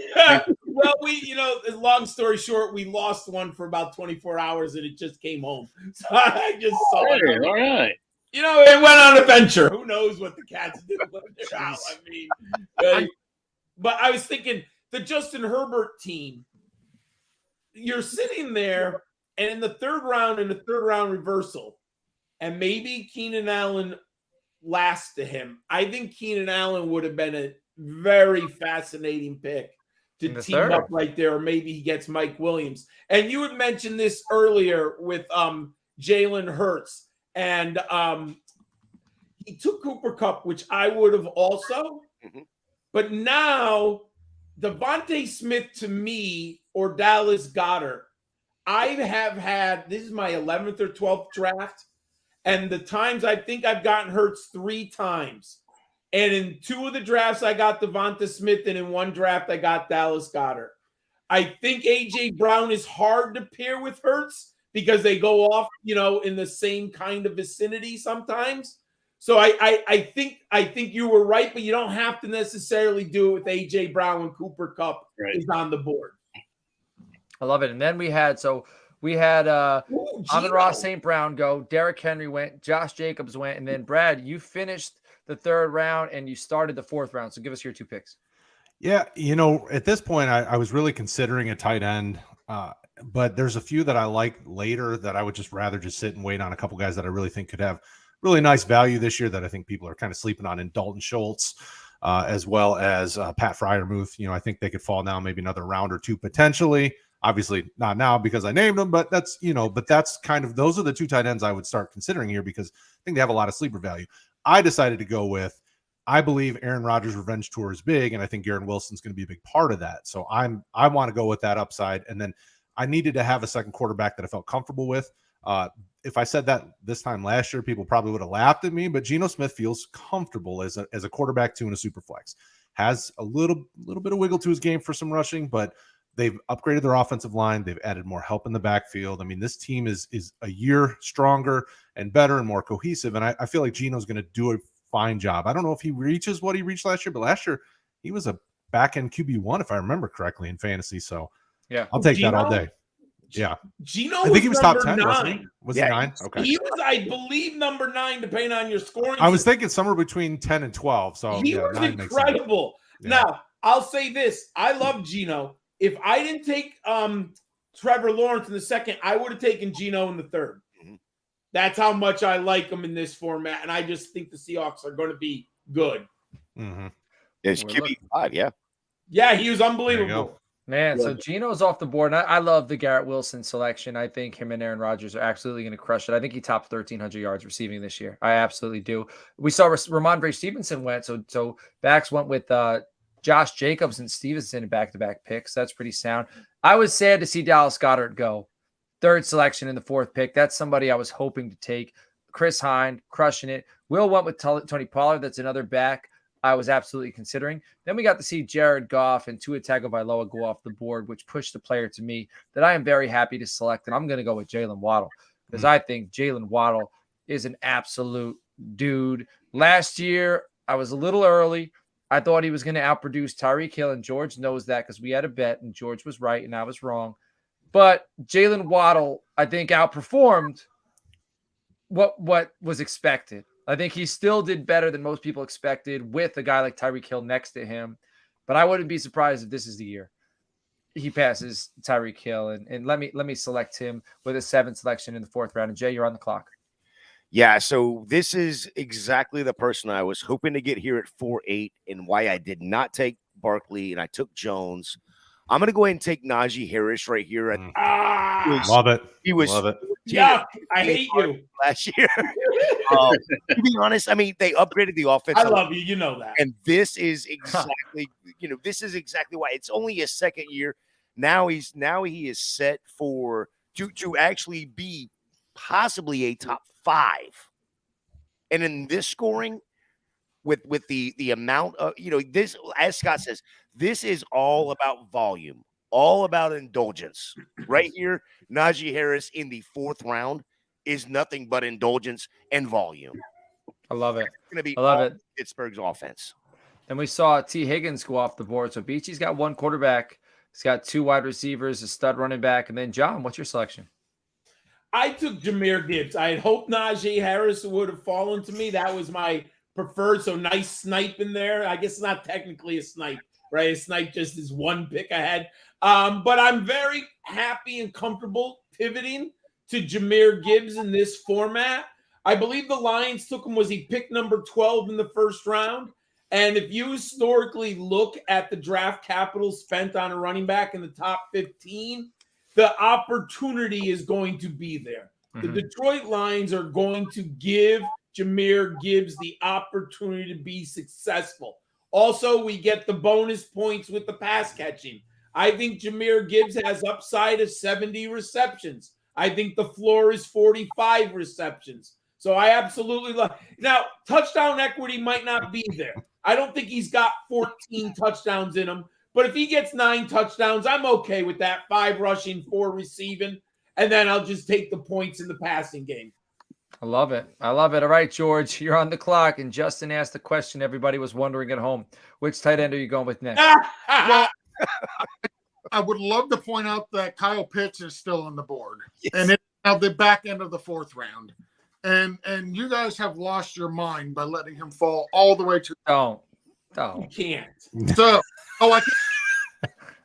Well, long story short, we lost one for about 24 hours and it just came home. So I just saw it. All right. It went on a venture. Who knows what the cats did when they're out? I mean, but I was thinking the Justin Herbert team, you're sitting there and in the third round reversal, and maybe Keenan Allen last to him. I think Keenan Allen would have been a very fascinating pick to team up right there, or maybe he gets Mike Williams. And you had mentioned this earlier with Jalen Hurts. And he took Cooper Kupp, which I would have also. Mm-hmm. But now, Devontae Smith to me or Dallas Goedert, I have had, this is my 11th or 12th draft. And the times I think I've gotten Hurts 3 times. And in 2 of the drafts, I got Devonta Smith. And in 1 draft, I got Dallas Goedert. I think A.J. Brown is hard to pair with Hurts, because they go off, in the same kind of vicinity sometimes. So I think you were right, but you don't have to necessarily do it with A.J. Brown when Cooper Kupp is on the board. I love it. And then we had Amon-Ra St. Brown go, Derrick Henry went, Josh Jacobs went, and then Brad, you finished the 3rd round and you started the 4th round. So give us your 2 picks. Yeah, at this point, I was really considering a tight end. But there's a few that I like later that I would just rather just sit and wait on. A couple guys that I really think could have really nice value this year that I think people are kind of sleeping on, in Dalton Schultz, as well as Pat Freiermuth. I think they could fall down maybe another round or 2 potentially. Obviously not now because I named them, but that's kind of, those are the 2 tight ends I would start considering here because I think they have a lot of sleeper value. I decided to go with, I believe Aaron Rodgers' revenge tour is big, and I think Garrett Wilson's going to be a big part of that. So I want to go with that upside, and then I needed to have a second quarterback that I felt comfortable with. If I said that this time last year, people probably would have laughed at me, but Geno Smith feels comfortable as a quarterback 2 in a super flex. Has a little bit of wiggle to his game for some rushing, but they've upgraded their offensive line. They've added more help in the backfield. I mean, this team is a year stronger and better and more cohesive, and I feel like Geno's going to do a fine job. I don't know if he reaches what he reached last year, but last year he was a back-end QB1, if I remember correctly, in fantasy, so yeah, I'll take that all day. Yeah. Geno, I think he was top 10, 9. wasn't he? Was he 9? Okay. He was, I believe, number 9, depending on your scoring. I was thinking somewhere between 10 and 12. So he was incredible. Yeah. Now, I'll say this. I love Geno. If I didn't take Trevor Lawrence in the 2nd, I would have taken Geno in the 3rd. Mm-hmm. That's how much I like him in this format. And I just think the Seahawks are going to be good. Mm-hmm. It's QB5, yeah. Yeah, he was unbelievable. Man, so Geno's off the board. And I love the Garrett Wilson selection. I think him and Aaron Rodgers are absolutely going to crush it. I think he topped 1,300 yards receiving this year. I absolutely do. We saw Ramondre Stevenson went. So backs went with Josh Jacobs and Stevenson in back-to-back picks. That's pretty sound. I was sad to see Dallas Goedert go. 3rd selection in the 4th pick. That's somebody I was hoping to take. Chris Hind, crushing it. Will went with Tony Pollard. That's another back I was absolutely considering. Then we got to see Jared Goff and Tua Tagovailoa go off the board, which pushed the player to me that I am very happy to select. And I'm going to go with Jalen Waddle because I think Jalen Waddle is an absolute dude. Last year, I was a little early. I thought he was going to outproduce Tyreek Hill, and George knows that because we had a bet, and George was right, and I was wrong. But Jalen Waddle, I think, outperformed what was expected. I think he still did better than most people expected with a guy like Tyreek Hill next to him. But I wouldn't be surprised if this is the year he passes Tyreek Hill. And let me select him with a 7th selection in the 4th round. And Jay, you're on the clock. Yeah, so this is exactly the person I was hoping to get here at 4-8, and why I did not take Barkley and I took Jones. I'm going to go ahead and take Najee Harris right here. Love it. He was Love it. Yuck, I hate you. Last year. To be honest, I mean, they upgraded the offense. I love you. You know that. And this is exactly, this is exactly why. It's only his 2nd year. Now he is set for to actually be possibly a top 5. And in this scoring, with the amount of, this, as Scott says, this is all about volume, all about indulgence. Right here, Najee Harris in the 4th round is nothing but indulgence and volume. I love it. It's going to be I love it. Pittsburgh's offense. And we saw T. Higgins go off the board. So Beachy's got 1 quarterback. He's got 2 wide receivers, a stud running back. And then, John, what's your selection? I took Jahmyr Gibbs. I had hoped Najee Harris would have fallen to me. That was my preferred. So nice snipe in there. I guess it's not technically a snipe, right? A snipe just is 1 pick ahead. But I'm very happy and comfortable pivoting to Jahmyr Gibbs in this format. I believe the Lions took him, was he picked number 12 in the 1st round? And if you historically look at the draft capital spent on a running back in the top 15, the opportunity is going to be there. The Detroit Lions are going to give Jahmyr Gibbs the opportunity to be successful. Also, we get the bonus points with the pass catching. I think Jahmyr Gibbs has upside of 70 receptions. I think the floor is 45 receptions. So I absolutely love. Now, touchdown equity might not be there. I don't think he's got 14 touchdowns in him. But if he gets 9 touchdowns, I'm okay with that. 5 rushing, 4 receiving. And then I'll just take the points in the passing game. I love it. I love it. All right, George, you're on the clock. And Justin asked the question everybody was wondering at home. Which tight end are you going with next? Well, I would love to point out that Kyle Pitts is still on the board. Yes. And it's now the back end of the 4th round. And you guys have lost your mind by letting him fall all the way to. Don't. You can't. So, I can't.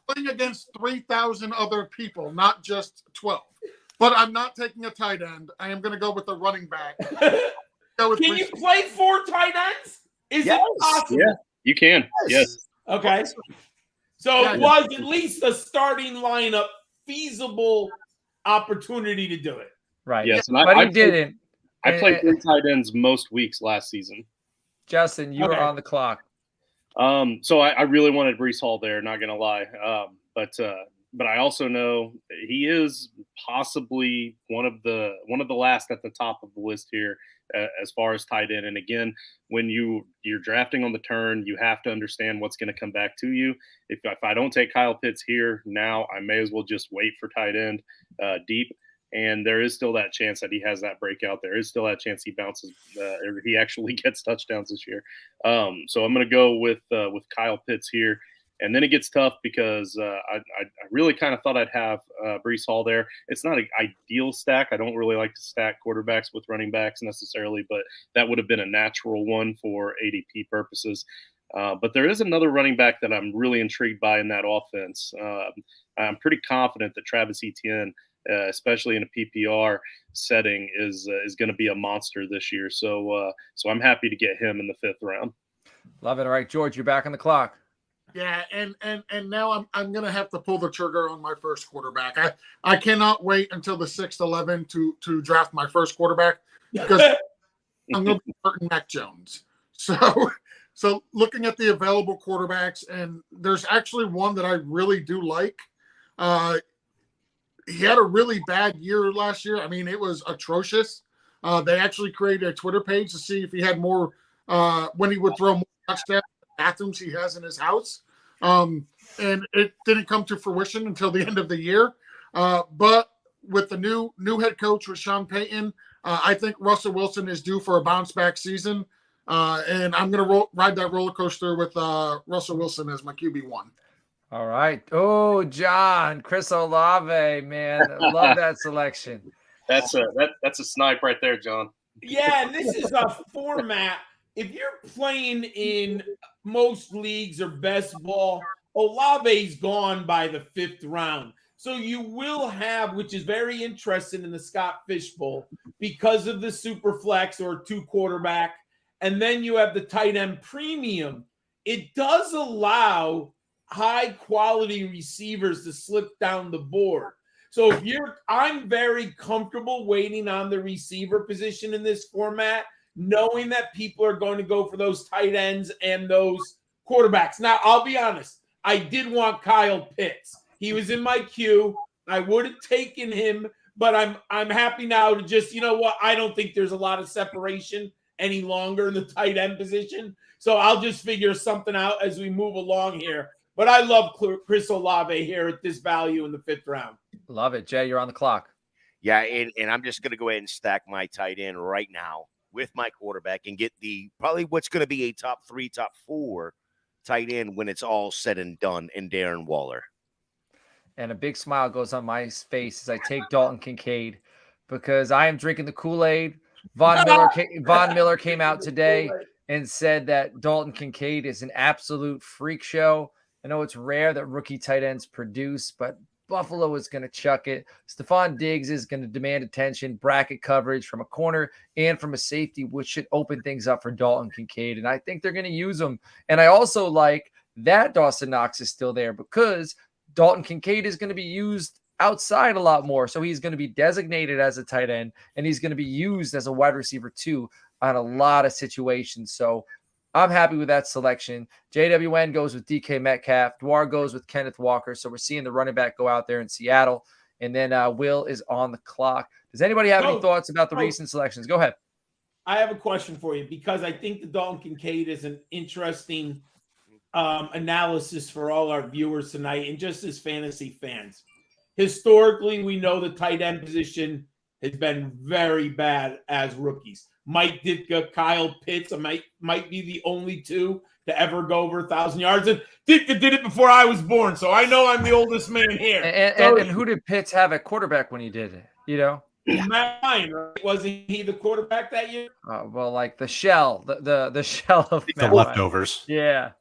Playing against 3,000 other people, not just 12. But I'm not taking a tight end. I am going to go with the running back. Can you play 4 tight ends? Is it possible? Yeah, you can. Yes. Okay. So it was at least a starting lineup feasible opportunity to do it. Right. Yes, but he didn't. I played 3 tight ends most weeks last season. Justin, you were on the clock. So I really wanted Breece Hall there, not gonna lie. But I also know he is possibly one of the last at the top of the list here as far as tight end. And again, when you're drafting on the turn, you have to understand what's going to come back to you. If I don't take Kyle Pitts here now, I may as well just wait for tight end deep. And there is still that chance that he has that breakout. There is still that chance he bounces, or he actually gets touchdowns this year. So I'm going to go with Kyle Pitts here. And then it gets tough because I really kind of thought I'd have Breece Hall there. It's not an ideal stack. I don't really like to stack quarterbacks with running backs necessarily, but that would have been a natural one for ADP purposes. But there is another running back that I'm really intrigued by in that offense. I'm pretty confident that Travis Etienne, especially in a PPR setting, is going to be a monster this year. So I'm happy to get him in the 5th round. Love it. All right, George, you're back on the clock. Yeah, and now I'm gonna have to pull the trigger on my first quarterback. I cannot wait until the 6th 11 to draft my first quarterback because I'm gonna be starting Mac Jones. So looking at the available quarterbacks, and there's actually one that I really do like. He had a really bad year last year. I mean, it was atrocious. They actually created a Twitter page to see if he had more when he would throw more touchdowns. Bathrooms he has in his house, and it didn't come to fruition until the end of the year. But with the new head coach with Sean Payton, I think Russell Wilson is due for a bounce back season, and I'm going to ride that roller coaster with Russell Wilson as my QB1. All right. Oh, John, Chris Olave, man, love that selection. That's a snipe right there, John. Yeah, and this is a format. If you're playing in most leagues or best ball, Olave's gone by the 5th round. So you will have, which is very interesting in the Scott Fish Bowl, because of the super flex or 2 quarterback, and then you have the tight end premium. It does allow high quality receivers to slip down the board. So I'm very comfortable waiting on the receiver position in this format, knowing that people are going to go for those tight ends and those quarterbacks. Now, I'll be honest. I did want Kyle Pitts. He was in my queue. I would have taken him, but I'm happy now to just, you know what? I don't think there's a lot of separation any longer in the tight end position. So I'll just figure something out as we move along here. But I love Chris Olave here at this value in the 5th round. Love it. Jay, you're on the clock. Yeah, and I'm just going to go ahead and stack my tight end right now with my quarterback and get probably what's going to be a top 3, top 4 tight end when it's all said and done in Darren Waller. And a big smile goes on my face as I take Dalton Kincaid because I am drinking the Kool-Aid. Von Miller came out today and said that Dalton Kincaid is an absolute freak show. I know it's rare that rookie tight ends produce, but Buffalo is going to chuck it. Stephon Diggs is going to demand attention, bracket coverage from a corner and from a safety, which should open things up for Dalton Kincaid. And I think they're going to use him. And I also like that Dawson Knox is still there because Dalton Kincaid is going to be used outside a lot more. So he's going to be designated as a tight end, and he's going to be used as a wide receiver too on a lot of situations. So I'm happy with that selection. JWN goes with DK Metcalf. Dwar goes with Kenneth Walker. So we're seeing the running back go out there in Seattle. And then Will is on the clock. Does anybody have any thoughts about the recent selections? Go ahead. I have a question for you because I think the Dalton Kincaid is an interesting analysis for all our viewers tonight and just as fantasy fans. Historically, we know the tight end position has been very bad as rookies. Mike Ditka, Kyle Pitts might be the only 2 to ever go over 1,000 yards. And Ditka did it before I was born, so I know I'm the oldest man here. And who did Pitts have at quarterback when he did it? You know? Matt Ryan, right? Wasn't he the quarterback that year? Well, like the shell, the shell of the leftovers. Yeah.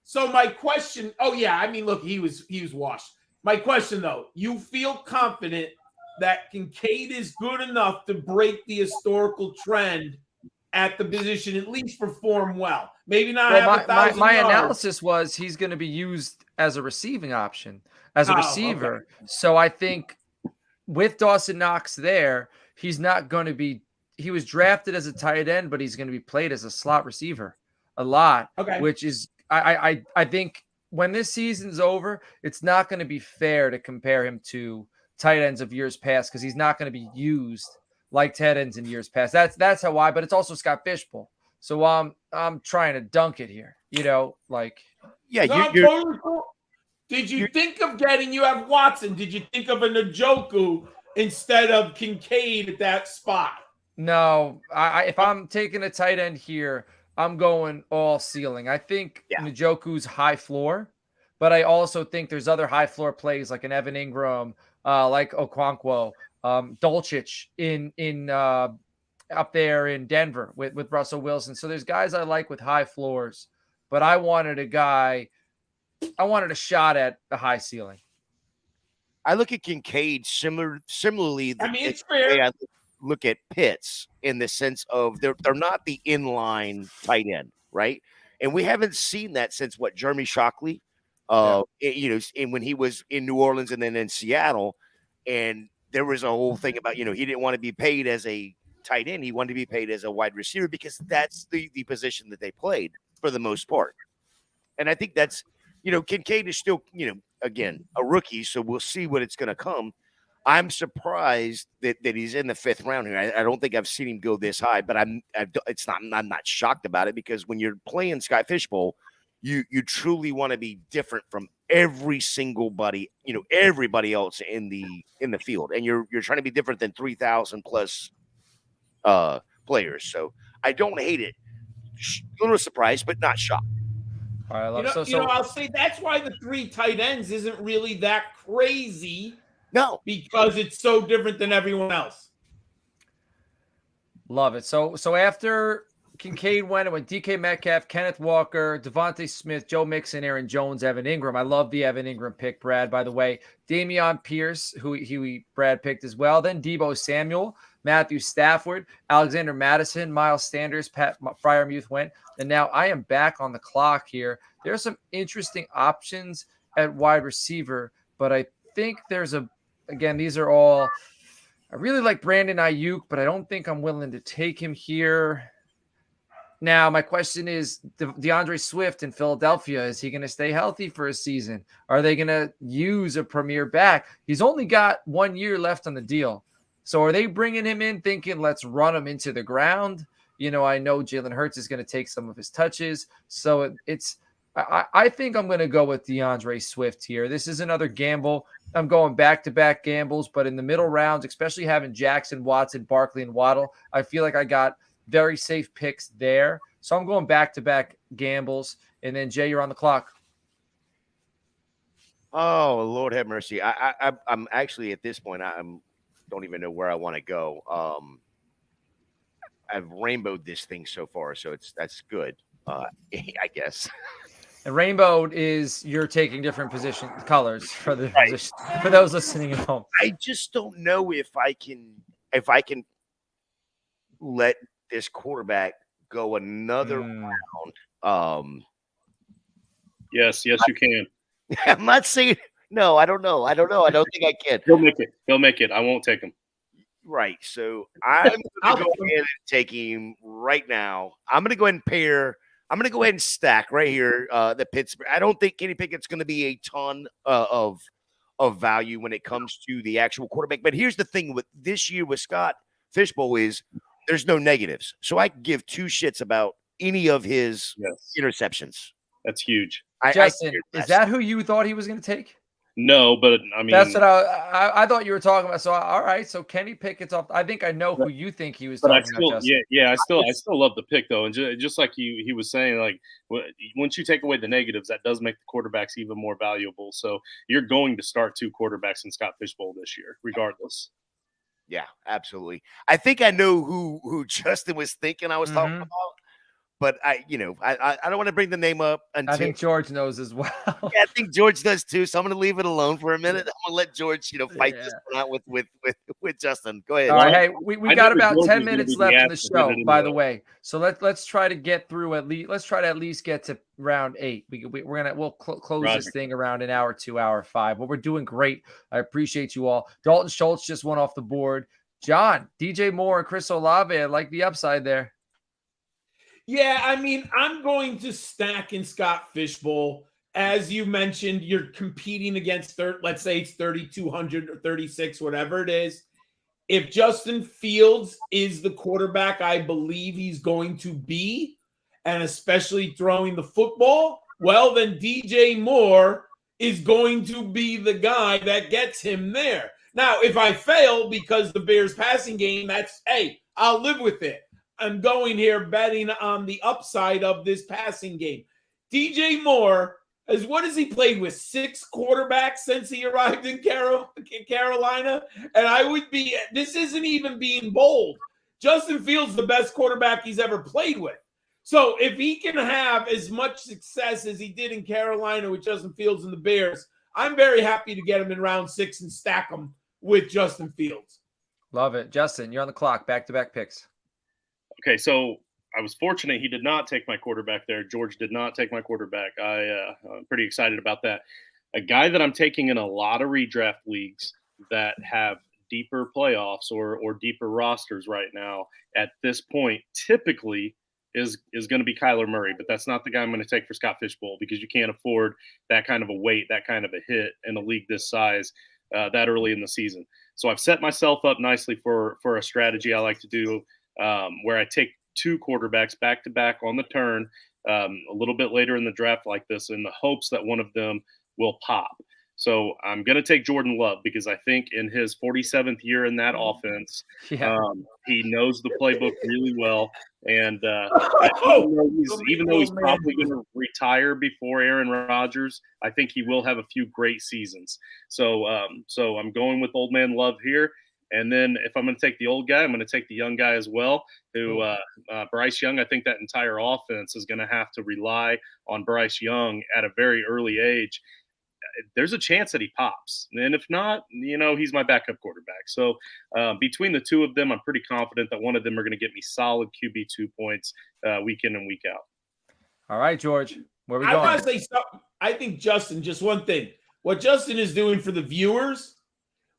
So my question, look, he was washed. My question, though, you feel confident that Kincaid is good enough to break the historical trend at the position, at least perform well? Maybe not have 1,000 my yards. analysis was he's going to be used as a receiving option, as a receiver. Okay. So I think with Dawson Knox there, he's not going to be – he was drafted as a tight end, but he's going to be played as a slot receiver a lot, which is – I think when this season's over, it's not going to be fair to compare him to tight ends of years past because he's not going to be used like tight ends in years past. That's how but it's also Scott Fish Bowl. So I'm trying to dunk it here, like. Yeah, totally cool. Did you think of you have Watson? Did you think of a Njoku instead of Kincaid at that spot? No, if I'm taking a tight end here, I'm going all ceiling. I think Njoku's high floor, but I also think there's other high floor plays like an Evan Ingram, like Okonkwo, Dulcich in up there in Denver with Russell Wilson. So there's guys I like with high floors, but I wanted a shot at the high ceiling. I look at Kincaid similarly. It's fair. I look at Pitts in the sense of they're not the inline tight end, right? And we haven't seen that since Jeremy Shockley, and when he was in New Orleans and then in Seattle, and there was a whole thing about he didn't want to be paid as a tight end; he wanted to be paid as a wide receiver because that's the position that they played for the most part. And I think that's Kincaid is still again a rookie, so we'll see what it's going to come. I'm surprised that he's in the 5th round here. I don't think I've seen him go this high, but I'm not shocked about it because when you're playing Sky Fish Bowl, you truly want to be different from every single everybody else in the field, and you're trying to be different than 3,000 plus players. So I don't hate it. A little surprised, but not shocked. All right, I'll say that's why the 3 tight ends isn't really that crazy. No, because it's so different than everyone else. Love it. So after Kincaid went DK Metcalf, Kenneth Walker, Devontae Smith, Joe Mixon, Aaron Jones, Evan Ingram. I love the Evan Ingram pick, Brad, by the way. Dameon Pierce, who Brad picked as well. Then Deebo Samuel, Matthew Stafford, Alexander Madison, Miles Sanders, Pat Freiermuth went. And now I am back on the clock here. There are some interesting options at wide receiver, but I think these are all, I really like Brandon Ayuk, but I don't think I'm willing to take him here. Now, my question is, DeAndre Swift in Philadelphia, is he going to stay healthy for a season? Are they going to use a premier back? He's only got 1 year left on the deal. So are they bringing him in thinking, let's run him into the ground? I know Jalen Hurts is going to take some of his touches. So I think I'm going to go with DeAndre Swift here. This is another gamble. I'm going back-to-back gambles, but in the middle rounds, especially having Jackson, Watson, Barkley, and Waddle, I feel like I got very safe picks there. So I'm going back-to-back gambles. And then, Jay, you're on the clock. Oh, Lord have mercy. I'm actually at this point, don't even know where I want to go. I've rainbowed this thing so far, so that's good, I guess. And rainbow is you're taking different colors for the position, for those listening at home. I just don't know if I can let this quarterback go another round. Yes, you can. I'm not saying no. I don't know. I don't think I can. He'll make it. I won't take him. Right. So I'm going to go ahead and take him right now. I'm going to go ahead and pair. I'm going to go ahead and stack right here the Pittsburgh. I don't think Kenny Pickett's going to be a ton of value when it comes to the actual quarterback. But here's the thing with this year with Scott Fish Bowl is there's no negatives. So I can give two shits about any of his interceptions. That's huge. Justin, is that who you thought he was going to take? No, but I mean, that's what I thought you were talking about. So all right, so Kenny Pickett's off. I think I know who you think he was talking about. Justin. I still love the pick though, and just like he was saying, like once you take away the negatives, that does make the quarterbacks even more valuable. So you're going to start two quarterbacks in Scott Fish Bowl this year, regardless. Yeah, absolutely. I think I know who Justin was thinking I was talking about. But I don't want to bring the name up until I think George knows as well. Yeah, I think George does too. So I'm going to leave it alone for a minute. I'm going to let George, fight this one out with Justin. Go ahead. All right, hey, we got about 10 minutes left in the show, by the way. So let's try to get through let's try to at least get to round 8. We'll close this thing around an hour, 2 hour 5. But we're doing great. I appreciate you all. Dalton Schultz just went off the board. John, DJ Moore, and Chris Olave. I like the upside there. Yeah, I mean, I'm going to stack in Scott Fish Bowl. As you mentioned, you're competing against, let's say it's 3,200 or 36, whatever it is. If Justin Fields is the quarterback I believe he's going to be, and especially throwing the football, well, then DJ Moore is going to be the guy that gets him there. Now, if I fail because the Bears passing game, I'll live with it. I'm going here betting on the upside of this passing game. DJ Moore, what has he played with? 6 quarterbacks since he arrived in Carolina? And this isn't even being bold. Justin Fields the best quarterback he's ever played with. So if he can have as much success as he did in Carolina with Justin Fields and the Bears, I'm very happy to get him in round 6 and stack him with Justin Fields. Love it. Justin, you're on the clock. Back-to-back picks. Okay, so I was fortunate he did not take my quarterback there. George did not take my quarterback. I'm pretty excited about that. A guy that I'm taking in a lot of redraft leagues that have deeper playoffs or deeper rosters right now at this point typically is going to be Kyler Murray, but that's not the guy I'm going to take for Scott Fish Bowl because you can't afford that kind of a weight, that kind of a hit in a league this size that early in the season. So I've set myself up nicely for a strategy I like to do where I take 2 quarterbacks back-to-back on the turn a little bit later in the draft like this in the hopes that one of them will pop. So I'm going to take Jordan Love because I think in his 47th year in that offense, he knows the playbook really well. And even though he's probably going to retire before Aaron Rodgers, I think he will have a few great seasons. So I'm going with Old Man Love here. And then if I'm going to take the old guy, I'm going to take the young guy as well, who Bryce Young. I think that entire offense is going to have to rely on Bryce Young at a very early age. There's a chance that he pops. And if not, he's my backup quarterback. So between the two of them, I'm pretty confident that one of them are going to get me solid QB2 points week in and week out. All right, George, where are we going? I want to say something. I think Justin, just one thing. What Justin is doing for the viewers,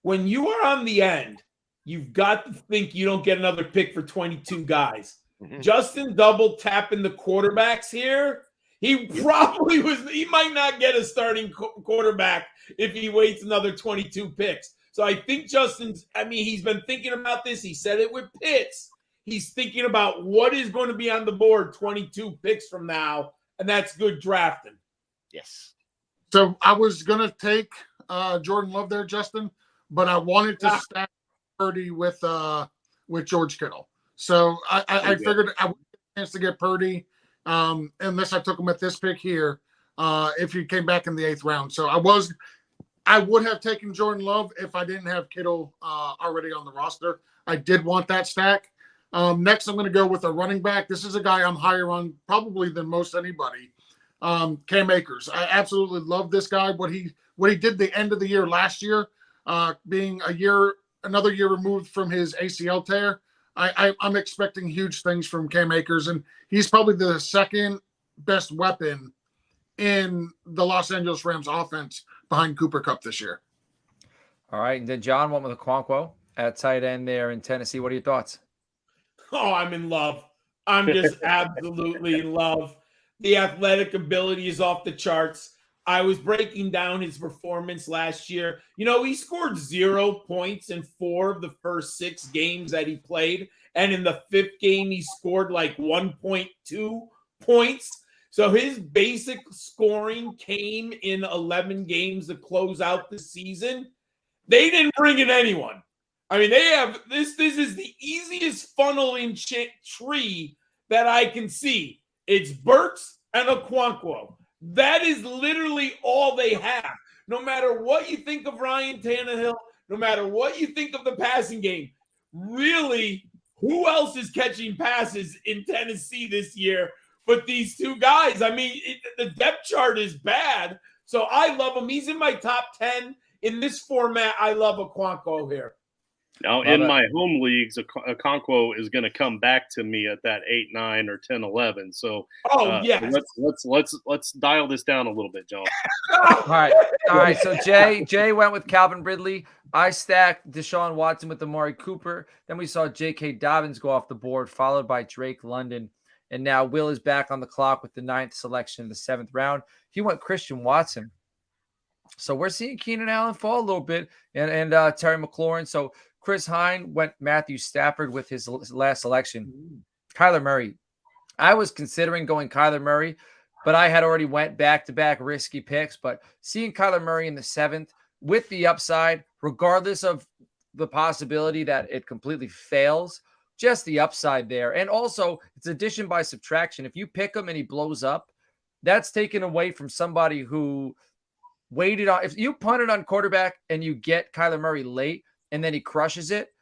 when you are on the end, you've got to think you don't get another pick for 22 guys. Mm-hmm. Justin double tapping the quarterbacks here. He probably he might not get a starting quarterback if he waits another 22 picks. So I think he's been thinking about this. He said it with Pitts. He's thinking about what is going to be on the board 22 picks from now, and that's good drafting. Yes. So I was going to take Jordan Love there, Justin, but I wanted to stack Purdy with George Kittle. So I figured I would get a chance to get Purdy unless I took him at this pick here if he came back in the 8th round. So I would have taken Jordan Love if I didn't have Kittle already on the roster. I did want that stack. Next, I'm going to go with a running back. This is a guy I'm higher on probably than most anybody. Cam Akers. I absolutely love this guy. What he did the end of the year last year, being another year removed from his ACL tear. I'm expecting huge things from Cam Akers, and he's probably the second best weapon in the Los Angeles Rams offense behind Cooper Kupp this year. All right. And then John went with Okonkwo at tight end there in Tennessee. What are your thoughts? Oh, I'm in love. I'm just absolutely in love. The athletic ability is off the charts. I was breaking down his performance last year. He scored 0 points in 4 of the first 6 games that he played. And in the 5th game, he scored like 1.2 points. So his basic scoring came in 11 games to close out the season. They didn't bring in anyone. I mean, they have this is the easiest funneling tree that I can see. It's Burks and Okonkwo. That is literally all they have. No matter what you think of Ryan Tannehill, no matter what you think of the passing game, really, who else is catching passes in Tennessee this year but these two guys? I mean, the depth chart is bad. So I love him. He's in my top 10. In this format, I love Okonkwo here. Now, in my home leagues, Okonkwo is going to come back to me at that 8, 9, or 10, 11. So, yes. Let's dial this down a little bit, John. All right. So Jay went with Calvin Ridley. I stacked Deshaun Watson with Amari Cooper. Then we saw J.K. Dobbins go off the board, followed by Drake London. And now Will is back on the clock with the 9th selection in the 7th round. He went Christian Watson. So we're seeing Keenan Allen fall a little bit and Terry McLaurin. So Chris Hine went Matthew Stafford with his last selection. Kyler Murray. I was considering going Kyler Murray, but I had already went back-to-back risky picks. But seeing Kyler Murray in the 7th with the upside, regardless of the possibility that it completely fails, just the upside there. And also, it's addition by subtraction. If you pick him and he blows up, that's taken away from somebody who waited on. If you punted on quarterback and you get Kyler Murray late, and then he crushes it,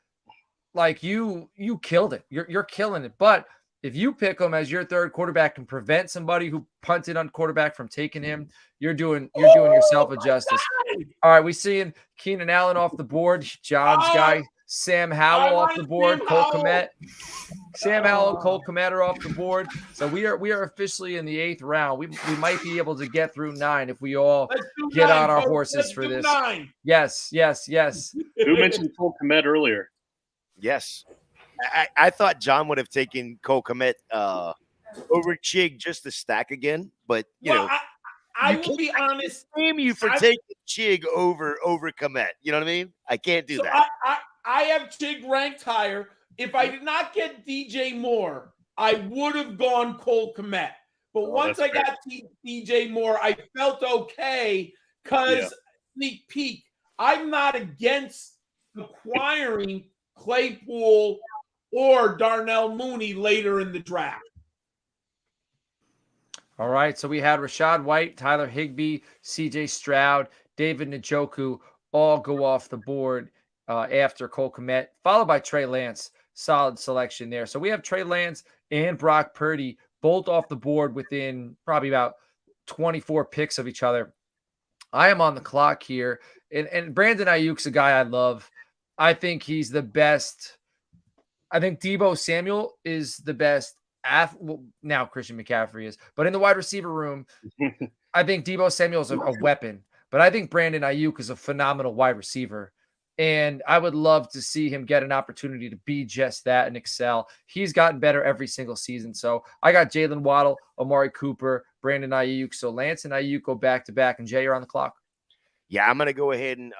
like you killed it. You're killing it. But if you pick him as your 3rd quarterback and prevent somebody who punted on quarterback from taking him, you're doing yourself a justice. All right, we seeing Keenan Allen off the board. John's guy, Sam Howell off the board. Cole Kmet. Sam Howell and Cole Kmet are off the board. So we are officially in the 8th round. We might be able to get through 9 if we all get on our horses for this. 9. Yes. Who mentioned Cole Kmet earlier? Yes. I thought John would have taken Cole Kmet over Chig just to stack again, but I will be honest. Blame you for taking Chig over Kmet. You know what I mean? I can't do that. I have Chig ranked higher. If I did not get DJ Moore, I would have gone Cole Kmet. But once I got DJ Moore, I felt okay because sneak peek. I'm not against acquiring Claypool or Darnell Mooney later in the draft. All right, so we had Rachaad White, Tyler Higbee, CJ Stroud, David Njoku all go off the board after Cole Kmet, followed by Trey Lance. Solid selection there. So we have Trey Lance and Brock Purdy both off the board within probably about 24 picks of each other. I am on the clock here. And Brandon Ayuk's a guy I love. I think he's the best. I think Deebo Samuel is the best. Well, now Christian McCaffrey is. But in the wide receiver room, I think Deebo Samuel is a weapon. But I think Brandon Ayuk is a phenomenal wide receiver. And I would love to see him get an opportunity to be just that and excel. He's gotten better every single season. So I got Jalen Waddle, Amari Cooper, Brandon Ayuk. So Lance and Ayuk go back to back. And Jay, you're on the clock. Yeah, I'm gonna go ahead and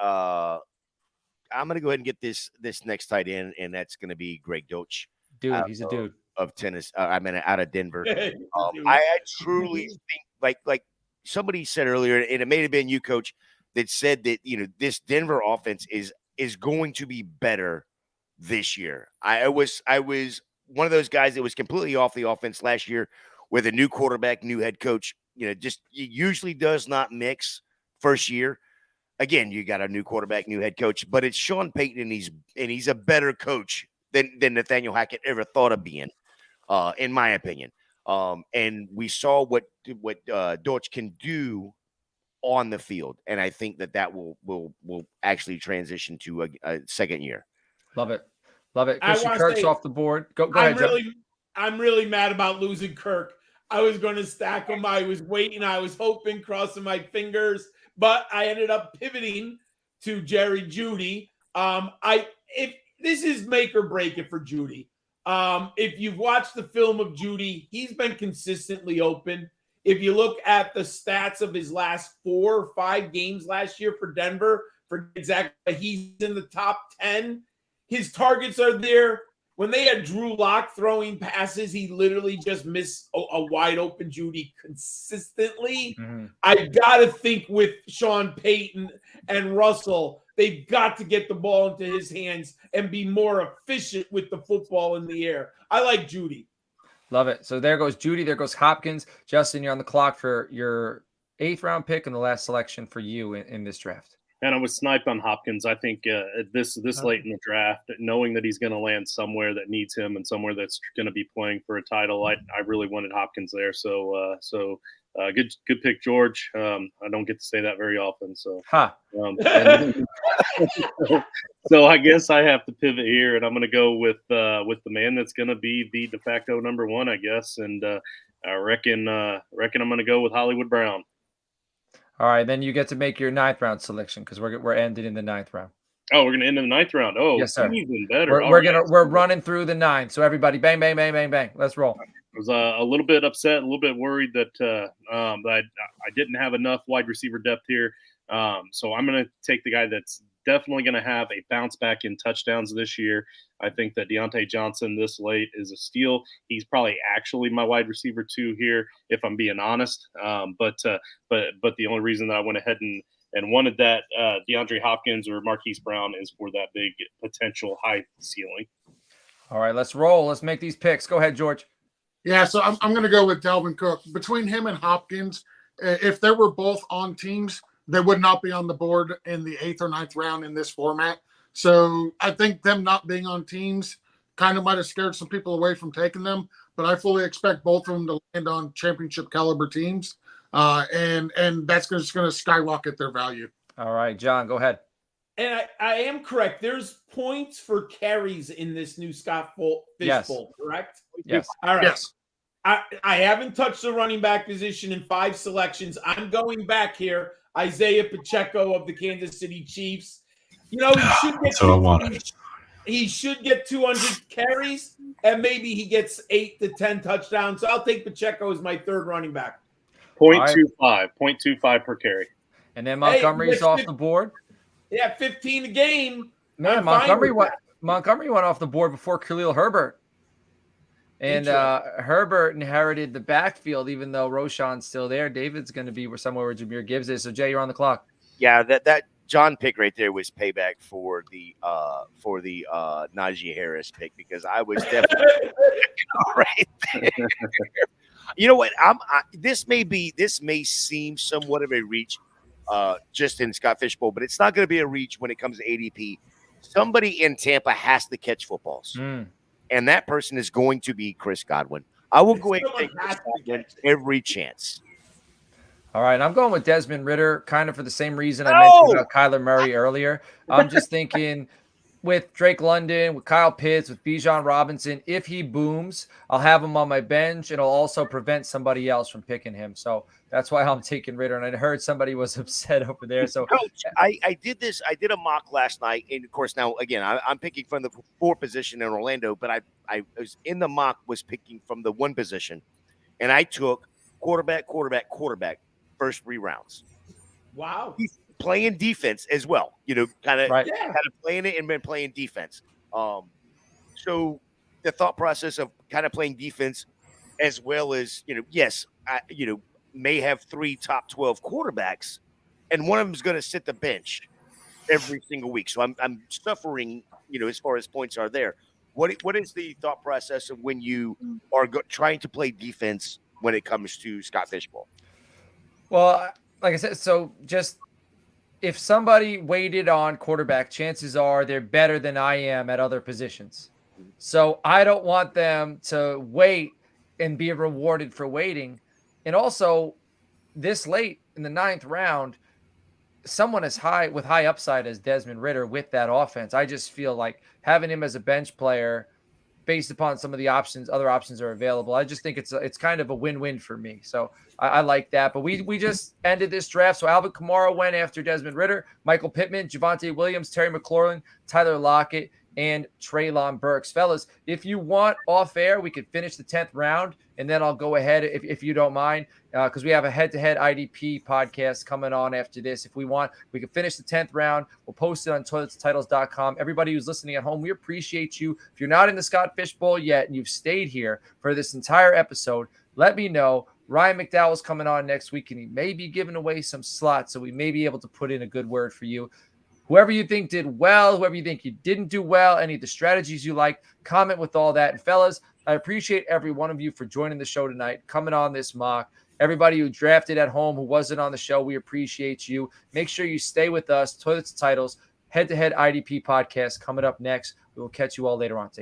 get this next tight end, and that's gonna be Greg Dolch. Dude, he's a dude of tennis. Out of Denver. I truly think like somebody said earlier, and it may have been you, Coach, that said that this Denver offense is going to be better this year. I was one of those guys that was completely off the offense last year with a new quarterback, new head coach. Just it usually does not mix first year. Again, you got a new quarterback, new head coach, but it's Sean Payton, and he's a better coach than Nathaniel Hackett ever thought of being, in my opinion. And we saw what Dortch can do on the field, and I think that will actually transition to a second year. Love it. Christian Kirk's off the board. Go ahead, Joe. I'm really mad about losing Kirk. I was going to stack him. I was waiting. I was hoping, crossing my fingers, but I ended up pivoting to Jerry Jeudy. If this is make or break it for Jeudy. If you've watched the film of Jeudy, he's been consistently open. If you look at the stats of his last 4 or 5 games last year for Denver, for exactly, he's in the top 10. His targets are there. When they had Drew Lock throwing passes, he literally just missed a wide open Jeudy consistently. Mm-hmm. I've got to think with Sean Payton and Russell, they've got to get the ball into his hands and be more efficient with the football in the air. I like Jeudy. Love it. So there goes Jeudy. There goes Hopkins. Justin, you're on the clock for your 8th round pick and the last selection for you in this draft. And I was sniped on Hopkins. I think this late in the draft, knowing that he's going to land somewhere that needs him and somewhere that's going to be playing for a title, I really wanted Hopkins there. So good pick, George. I don't get to say that very often. So, so I guess I have to pivot here, and I'm going to go with the man that's going to be the de facto number 1, I guess. And I reckon I'm going to go with Hollywood Brown. All right, then you get to make your 9th round selection because we're ending in the 9th round. Oh, we're gonna end in the 9th round. Oh, yes, sir. Even better. We're running through the 9. So everybody, bang, bang, bang, bang, bang. Let's roll. I was a little bit upset, a little bit worried that I didn't have enough wide receiver depth here. So I'm gonna take the guy that's definitely gonna have a bounce back in touchdowns this year. I think that Deontay Johnson this late is a steal. He's probably actually my wide receiver 2 here, if I'm being honest. But the only reason that I went ahead and wanted that DeAndre Hopkins or Marquise Brown is for that big potential high ceiling. All right, let's roll. Let's make these picks. Go ahead, George. Yeah, so I'm going to go with Dalvin Cook. Between him and Hopkins, if they were both on teams, they would not be on the board in the 8th or 9th round in this format. So I think them not being on teams kind of might have scared some people away from taking them, but I fully expect both of them to land on championship caliber teams, and that's just going to skyrocket their value. All right, John, go ahead. And I am correct. There's points for carries in this new Scott Fish Bowl, correct? Yes. All right. Yes. I haven't touched the running back position in 5 selections. I'm going back here. Isaiah Pacheco of the Kansas City Chiefs. He should get he should get 200 carries, and maybe he gets 8 to 10 touchdowns. So I'll take Pacheco as my 3rd running back. 0.25 per carry. And then Montgomery's off the board. Yeah, 15 a game. No, Montgomery went off the board before Khalil Herbert. And Herbert inherited the backfield, even though Roshan's still there. David's going to be somewhere where Jahmyr Gibbs is. So, Jay, you're on the clock. Yeah, that John pick right there was payback for the Najee Harris pick, because I was definitely right there. You know what? This may seem somewhat of a reach, just in Scott Fish Bowl, but it's not going to be a reach when it comes to ADP. somebody in Tampa has to catch footballs, Mm. and that person is going to be Chris Godwin. I will go ahead and Someone take Chris has to Godwin catch it. every chance. All right, I'm going with Desmond Ritter, kind of for the same reason I No! mentioned about Kyler Murray earlier. I'm just thinking with Drake London, with Kyle Pitts, with Bijan Robinson, if he booms, I'll have him on my bench. It'll also prevent somebody else from picking him. So that's why I'm taking Ritter. And I heard somebody was upset over there. So Coach, I did this. I did a mock last night, and of course, now again, I'm picking from the 4 position in Orlando, but I was in the mock was picking from the 1 position, and I took quarterback, first 3 rounds. Wow. He's playing defense as well, kind of right. Yeah. playing it and been playing defense. So the thought process of kind of playing defense as well as, yes, may have 3 top 12 quarterbacks, and one of them is going to sit the bench every single week. So I'm suffering, as far as points are there. What is the thought process of when you are trying to play defense when it comes to Scott Fish Bowl? Well, like I said, so just if somebody waited on quarterback, chances are they're better than I am at other positions. So I don't want them to wait and be rewarded for waiting. And also, this late in the 9th round, someone as high with high upside as Desmond Ritter with that offense, I just feel like having him as a bench player based upon some of the options, other options are available. I just think it's kind of a win-win for me. So I like that. But we just ended this draft. So Alvin Kamara went after Desmond Ritter, Michael Pittman, Javonte Williams, Terry McLaurin, Tyler Lockett, and Treylon Burks. Fellas, if you want off air, we could finish the 10th round, and then I'll go ahead if you don't mind, because we have a head-to-head IDP podcast coming on after this. If we want, we can finish the 10th round. We'll post it on toiletstitles.com. Everybody who's listening at home, we appreciate you. If you're not in the Scott Fish Bowl yet and you've stayed here for this entire episode, let me know. Ryan McDowell's coming on next week, and he may be giving away some slots, so we may be able to put in a good word for you. Whoever you think did well, whoever you think you didn't do well, any of the strategies you like, comment with all that. And fellas, I appreciate every one of you for joining the show tonight, coming on this mock. Everybody who drafted at home, who wasn't on the show, we appreciate you. Make sure you stay with us. Toilets to Titles, head-to-head IDP podcast coming up next. We will catch you all later on. Take